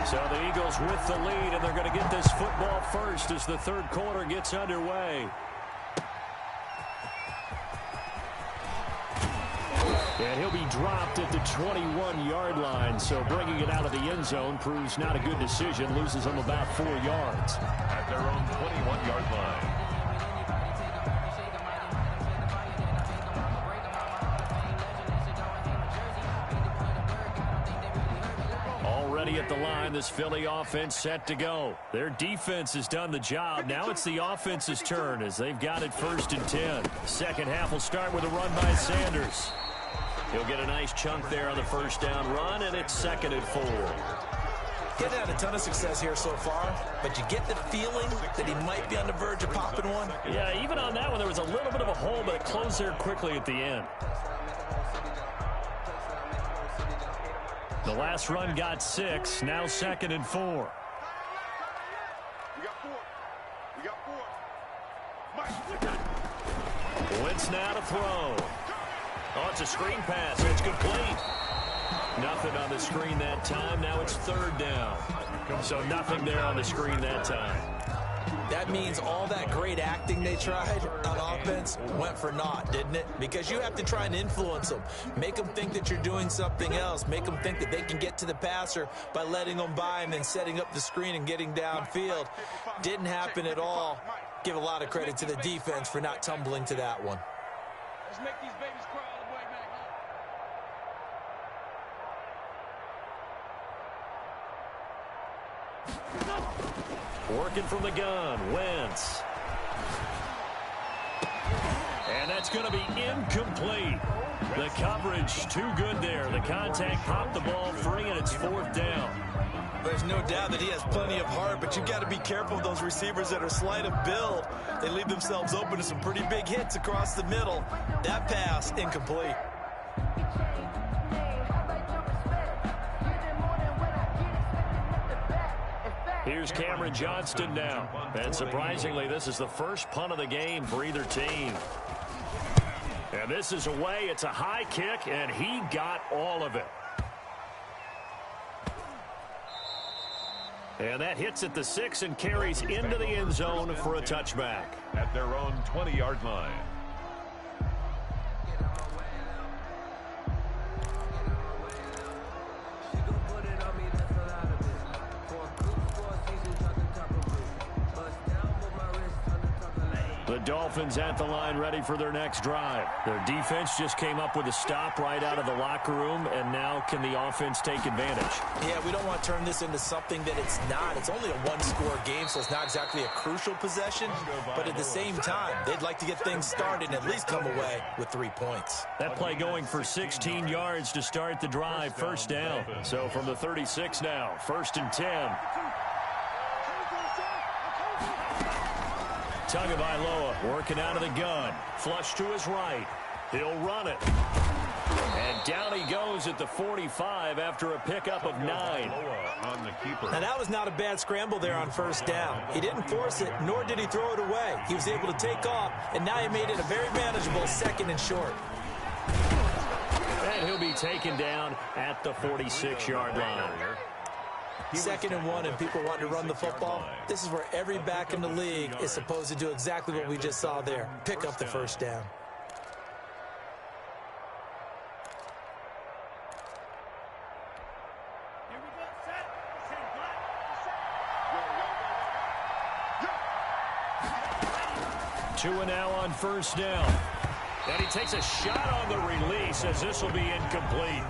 So the Eagles with the lead, and they're going to get this football first as the third quarter gets underway. And he'll be dropped at the 21-yard line, so bringing it out of the end zone proves not a good decision, loses them about 4 yards. At their own 21-yard line. Already at the line, this Philly offense set to go. Their defense has done the job. Now it's the offense's turn as they've got it 1st and 10. Second half will start with a run by Sanders. He'll get a nice chunk there on the first down run, and it's 2nd and 4. Getting had a ton of success here so far, but you get the feeling that he might be on the verge of popping one. Yeah, even on that one, there was a little bit of a hole, but it closed there quickly at the end. The last run got 6, now 2nd and 4. We got 4. We got 4. Wentz now to throw. Oh, it's a screen pass. It's complete. Nothing on the screen that time. Now it's 3rd down. So nothing there on the screen that time. That means all that great acting they tried on offense went for naught, didn't it? Because you have to try and influence them. Make them think that you're doing something else. Make them think that they can get to the passer by letting them by and then setting up the screen and getting downfield. Didn't happen at all. Give a lot of credit to the defense for not tumbling to that one. Let's make these babies cry all the way back home. Working from the gun, Wentz. And that's going to be incomplete. The coverage too good there. The contact popped the ball free, and it's 4th down. There's no doubt that he has plenty of heart, but you've got to be careful of those receivers that are slight of build. They leave themselves open to some pretty big hits across the middle. That pass, incomplete. Here's Cameron Johnston now. And surprisingly, this is the first punt of the game for either team. And this is away. It's a high kick, and he got all of it. And that hits at the 6 and carries into the end zone for a touchback. At their own 20-yard line. The Dolphins at the line ready for their next drive. Their defense just came up with a stop right out of the locker room, and now can the offense take advantage? Yeah, we don't want to turn this into something that it's not. It's only a one-score game, so it's not exactly a crucial possession. But at the same time, they'd like to get things started and at least come away with 3 points. That play going for 16 yards to start the drive, 1st down. So from the 36 now, 1st and 10. Tagovailoa working out of the gun. Flush to his right. He'll run it. And down he goes at the 45 after a pickup of 9. Now, that was not a bad scramble there on 1st down. He didn't force it, nor did he throw it away. He was able to take off, and now he made it a very manageable 2nd and short. And he'll be taken down at the 46-yard line. 2nd and 1, and people want to run the football. This is where every back in the league is supposed to do exactly what we just saw there. Pick up the 1st down. Tua now on 1st down. And he takes a shot on the release as this will be incomplete.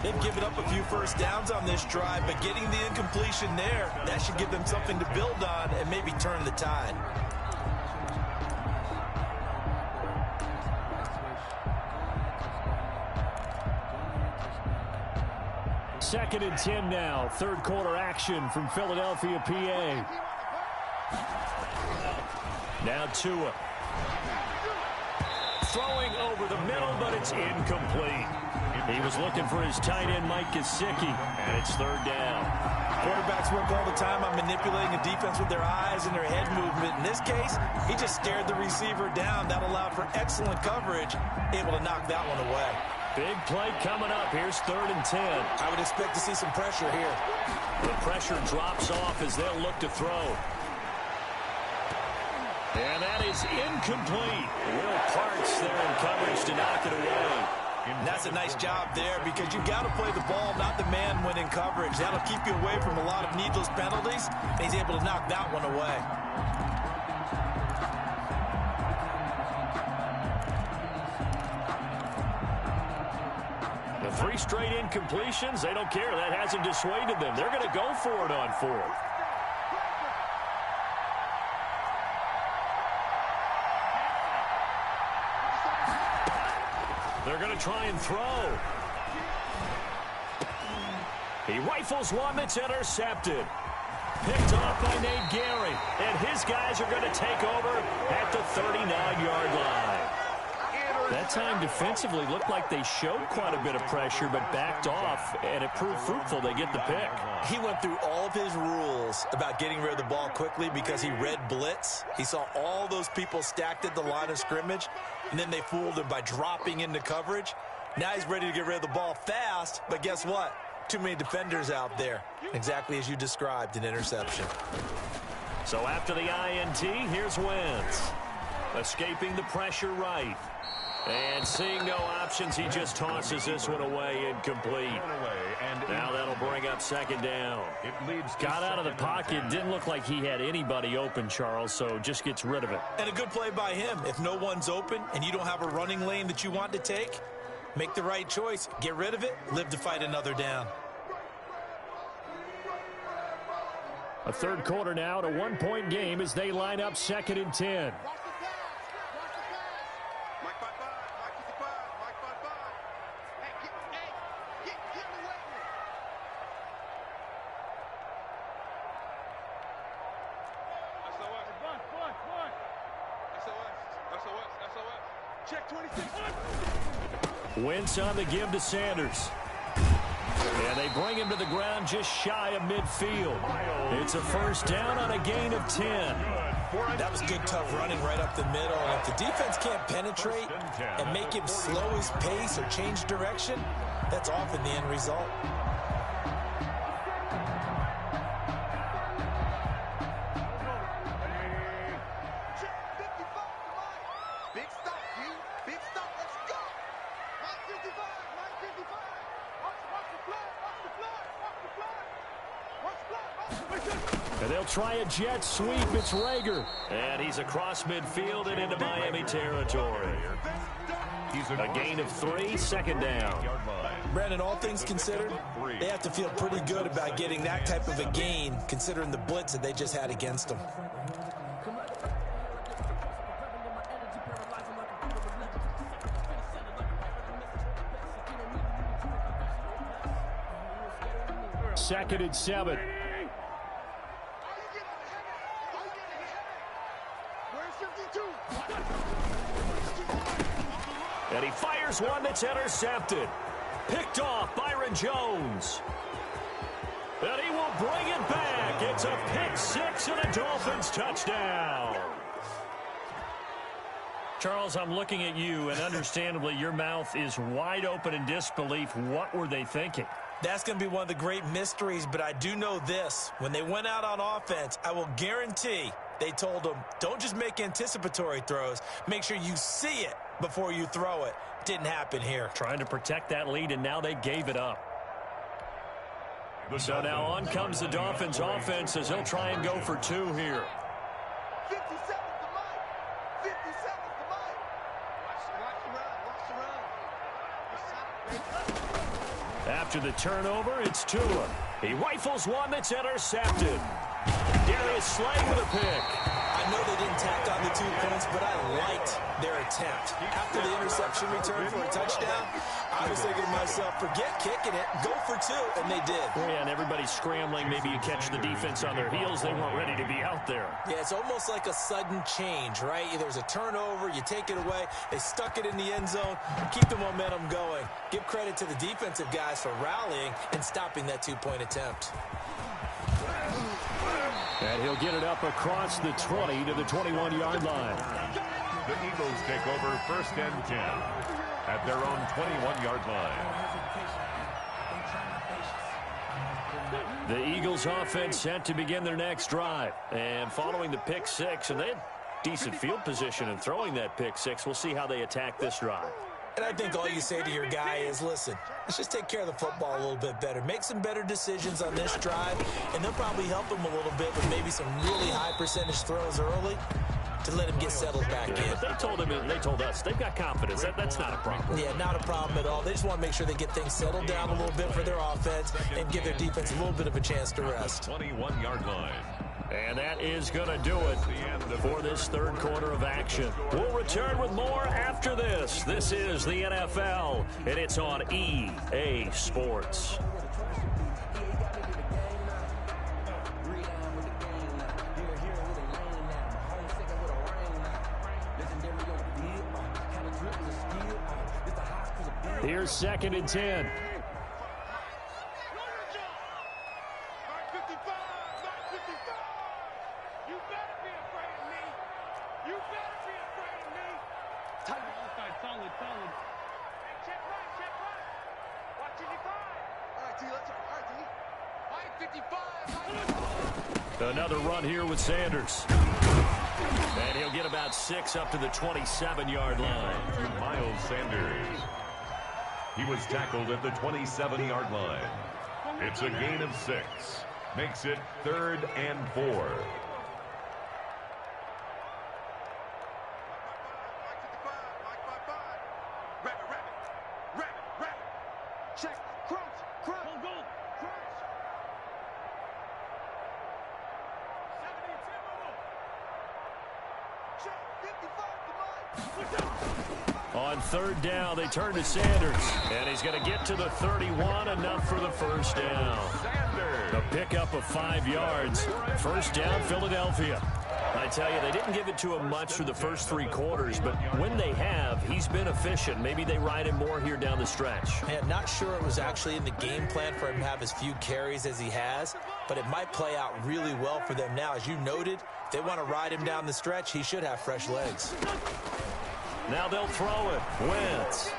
They've given up a few 1st downs on this drive, but getting the incompletion there, that should give them something to build on and maybe turn the tide. 2nd and 10 now. Third quarter action from Philadelphia, PA. Now Tua. Throwing over the middle, but it's incomplete. He was looking for his tight end, Mike Gesicki, and it's 3rd down. Quarterbacks work all the time on manipulating a defense with their eyes and their head movement. In this case, he just stared the receiver down. That allowed for excellent coverage, able to knock that one away. Big play coming up. Here's 3rd and 10. I would expect to see some pressure here. The pressure drops off as they'll look to throw. And that is incomplete. Will Parks there in coverage to knock it away. And that's a nice job there because you've got to play the ball, not the man when in coverage. That'll keep you away from a lot of needless penalties. And he's able to knock that one away. The 3 straight incompletions, they don't care. That hasn't dissuaded them. They're going to go for it on 4th. They're going to try and throw. He rifles one that's intercepted. Picked off by Nate Gary. And his guys are going to take over at the 39-yard line. That time defensively looked like they showed quite a bit of pressure but backed off, and it proved fruitful. They get the pick. He went through all of his rules about getting rid of the ball quickly because he read blitz. He saw all those people stacked at the line of scrimmage, and then they fooled him by dropping into coverage. Now he's ready to get rid of the ball fast, but guess what? Too many defenders out there. Exactly as you described, an interception. So after the INT, here's Wentz. Escaping the pressure right. And seeing no options, he just tosses this one away, incomplete. Now that'll bring up 2nd down. Got out of the pocket, didn't look like he had anybody open, Charles, so just gets rid of it. And a good play by him. If no one's open and you don't have a running lane that you want to take, make the right choice. Get rid of it, live to fight another down. A 3rd quarter now, a 1-point game as they line up 2nd and 10. Wentz on the give to Sanders. And they bring him to the ground just shy of midfield. It's a 1st down on a gain of 10. That was good, tough running right up the middle. And if the defense can't penetrate and make him slow his pace or change direction, that's often the end result. And they'll try a jet sweep. It's Rager. And he's across midfield and into Miami territory. A gain of 3, 2nd down. Brandon, all things considered, they have to feel pretty good about getting that type of a gain, considering the blitz that they just had against them. Second and 7. And he fires one that's intercepted. Picked off Byron Jones. And he will bring it back. It's a pick 6 and a Dolphins touchdown. Charles, I'm looking at you, and understandably your mouth is wide open in disbelief. What were they thinking? That's going to be one of the great mysteries, but I do know this. When they went out on offense, I will guarantee they told them, don't just make anticipatory throws. Make sure you see it before you throw it. Didn't happen here. Trying to protect that lead, and now they gave it up. So now on comes the Dolphins offense as they'll try and go for 2 here. 50 seconds to Mike. 50 seconds to Mike. Watch the run. After the turnover, it's Tua. He rifles one that's intercepted. Gary is slaying with a pick. I know they didn't tack on the 2 points, but I liked their attempt. After the interception return for a touchdown, I was thinking to myself, forget kicking it, go for 2, and they did. Well, yeah, and everybody's scrambling. Maybe you catch the defense on their heels. They weren't ready to be out there. Yeah, it's almost like a sudden change, right? There's a turnover, you take it away, they stuck it in the end zone, keep the momentum going. Give credit to the defensive guys for rallying and stopping that 2-point attempt. And he'll get it up across the 20 to the 21-yard line. The Eagles take over 1st and 10 at their own 21-yard line. The Eagles offense set to begin their next drive. And following the pick 6, and they had decent field position in throwing that pick 6. We'll see how they attack this drive. And I think all you say to your guy is, listen, let's just take care of the football a little bit better. Make some better decisions on this drive, and they'll probably help him a little bit with maybe some really high percentage throws early to let him get settled back in. But they told him, and they told us, they've got confidence. That's not a problem. Yeah, not a problem at all. They just want to make sure they get things settled down a little bit for their offense and give their defense a little bit of a chance to rest. 21-yard line. And that is going to do it for this 3rd quarter of action. We'll return with more after this. This is the NFL, and it's on EA Sports. Here's 2nd and 10. Another run here with Sanders. And he'll get about 6 up to the 27-yard line. Miles Sanders. He was tackled at the 27-yard line. It's a gain of 6. Makes it 3rd and 4. On 3rd down, they turn to Sanders. And he's going to get to the 31, enough for the 1st down. A pickup of 5 yards. 1st down, Philadelphia. I tell you, they didn't give it to him much through the first 3 quarters, but when they have, he's been efficient. Maybe they ride him more here down the stretch. Man, not sure it was actually in the game plan for him to have as few carries as he has, but it might play out really well for them now. As you noted, if they want to ride him down the stretch, he should have fresh legs. Now they'll throw it. Wentz.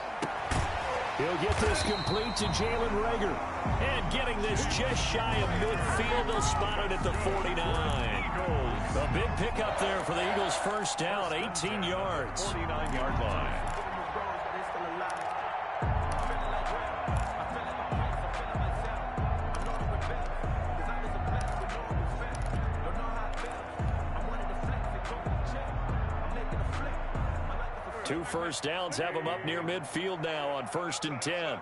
He'll get this complete to Jalen Reagor. And getting this just shy of midfield, they'll spot it at the 49. A big pickup there for the Eagles' 1st down, 18 yards. 49-yard line. Two 1st downs have them up near midfield now on 1st and 10.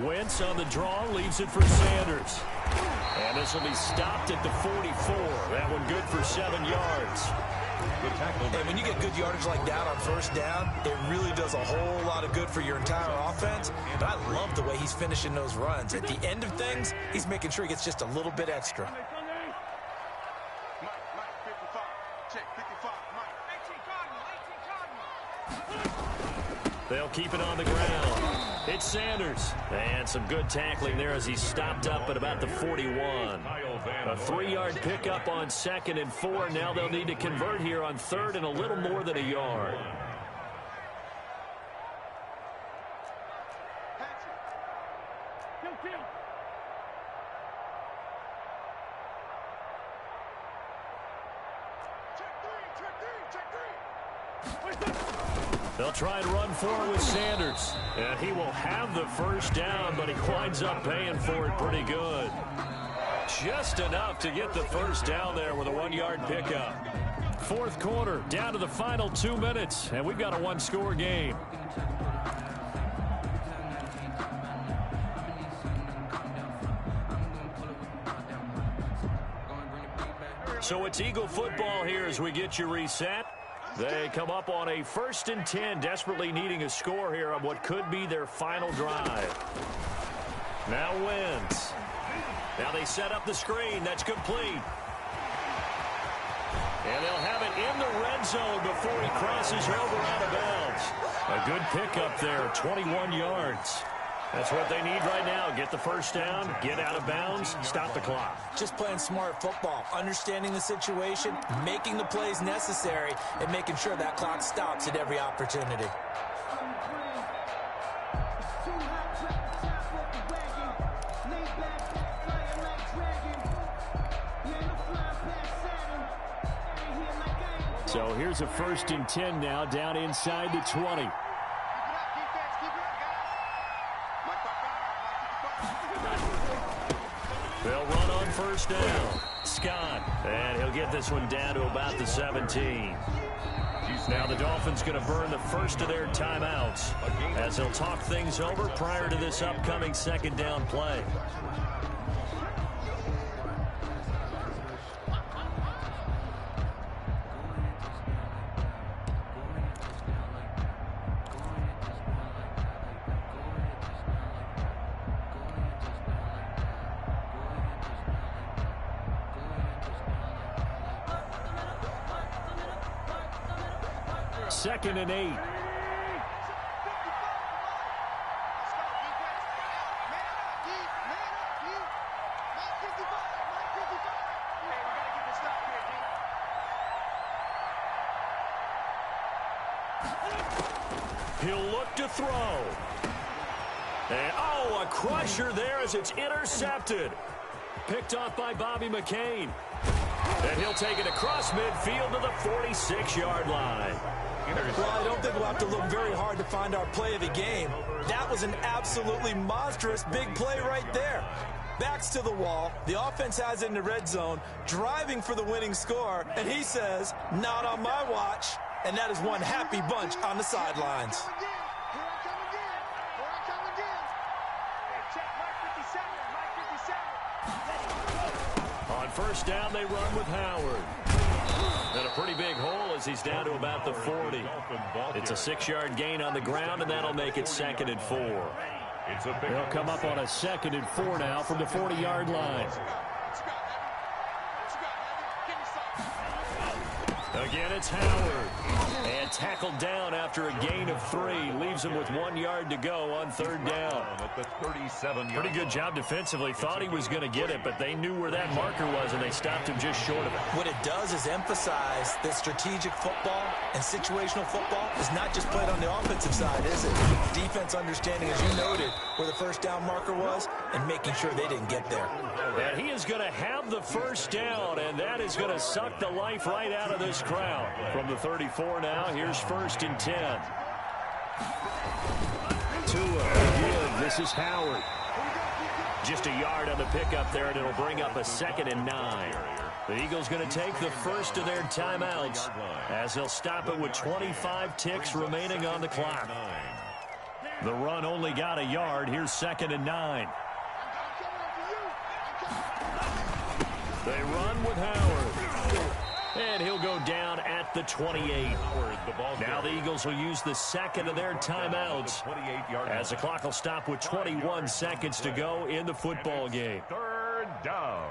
Wentz on the draw, leaves it for Sanders. And this will be stopped at the 44. That one good for 7 yards. And when you get good yardage like that on 1st down, it really does a whole lot of good for your entire offense. But I love the way he's finishing those runs. At the end of things, he's making sure he gets just a little bit extra. They'll keep it on the ground. It's Sanders. And some good tackling there as he stopped up at about the 41. A 3-yard pickup on 2nd and 4. Now they'll need to convert here on 3rd and a little more than a yard. They'll try and run for it with Sanders. And he will have the 1st down, but he winds up paying for it pretty good. Just enough to get the 1st down there with a 1-yard pickup. 4th quarter, down to the final 2 minutes, and we've got a 1-score game. So it's Eagle football here as we get you reset. They come up on a 1st and 10, desperately needing a score here on what could be their final drive. Now Wentz. Now they set up the screen. That's complete. And they'll have it in the red zone before he crosses over out of bounds. A good pickup there, 21 yards. That's what they need right now. Get the first down, get out of bounds, stop the clock. Just playing smart football, understanding the situation, making the plays necessary, and making sure that clock stops at every opportunity. So here's a 1st and 10 now, down inside the 20. They'll run on 1st down. Scott, and he'll get this one down to about the 17. Now the Dolphins going to burn the first of their timeouts as they'll talk things over prior to this upcoming 2nd down play. Second and 8. He'll look to throw. And, a crusher there as it's intercepted. Picked off by Bobby McCain. And he'll take it across midfield to the 46-yard line. Well, I don't think we'll have to look very hard to find our play of the game. That was an absolutely monstrous big play right there. Backs to the wall. The offense has it in the red zone, driving for the winning score. And he says, not on my watch. And that is one happy bunch on the sidelines. On 1st down, they run with Howard. And a pretty big hole as he's down to about the 40. It's a 6-yard gain on the ground, and that'll make it 2nd and 4. They'll come up on a 2nd and 4 now from the 40-yard line. Again, it's Howard. And tackled down after a gain of 3. Leaves him with 1 yard to go on 3rd down. Pretty good job defensively. Thought he was going to get it, but they knew where that marker was, and they stopped him just short of it. What it does is emphasize that strategic football and situational football is not just played on the offensive side, is it? Defense understanding, as you noted, where the 1st down marker was and making sure they didn't get there. And he is going to have the 1st down, and that is going to suck the life right out of this crowd. From the 34 now, here's 1st and 10. Tua, this is Howard. Just a yard on the pickup there, and it'll bring up a 2nd and 9. The Eagles going to take the first of their timeouts as they'll stop it with 25 ticks remaining on the clock. The run only got a yard. Here's 2nd and 9. They run with Howard. And he'll go down at the 28. Now the Eagles will use the 2nd of their timeouts as the clock will stop with 21 seconds to go in the football game. 3rd down.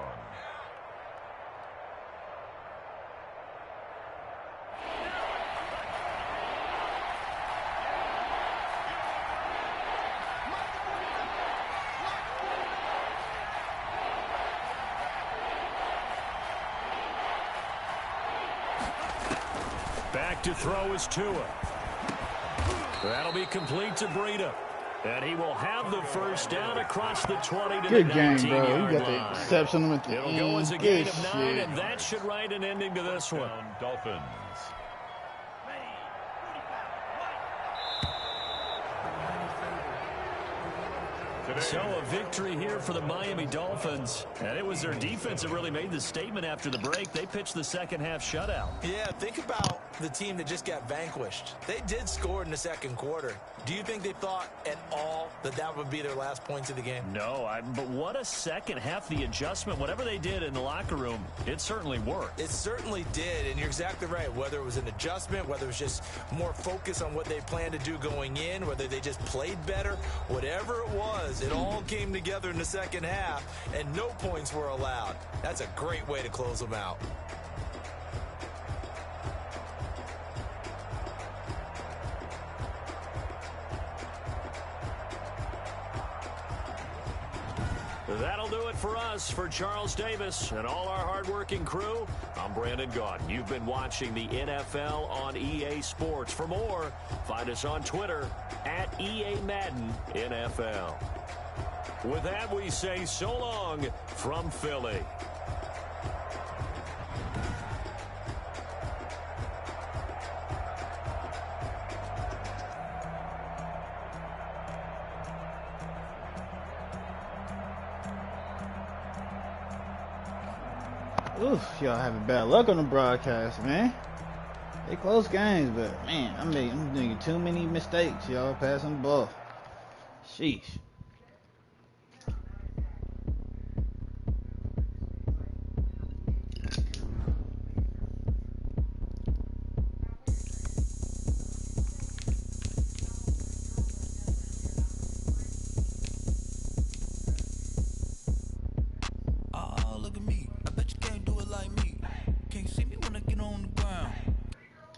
Back to throw is Tua. That'll be complete to Breida. And he will have the 1st down across the 20 to Good the game, 19-yard bro. You line. got the interception at the It'll end. go as a Good gain of 9, shit. and that should write an ending to this one. Dolphins. So a victory here for the Miami Dolphins. And it was their defense that really made the statement after the break. They pitched the second half shutout. Yeah, think about the team that just got vanquished. They did score in the second quarter. Do you think they thought at all that that would be their last points of the game? No, but what a second half. The adjustment, whatever they did in the locker room, it certainly worked. It certainly did, and you're exactly right. Whether it was an adjustment, whether it was just more focus on what they planned to do going in, whether they just played better, whatever it was, it all came together in the second half, and no points were allowed. That's a great way to close them out. That'll do it for us. For Charles Davis and all our hardworking crew, I'm Brandon Gaudin. You've been watching the NFL on EA Sports. For more, find us on Twitter at EA Madden NFL. With that, we say so long from Philly. Oof, y'all having bad luck on the broadcast, man. They close games, but man, I'm doing too many mistakes, y'all passing the ball. Sheesh. Oh, look at me. I bet you can't do it like me.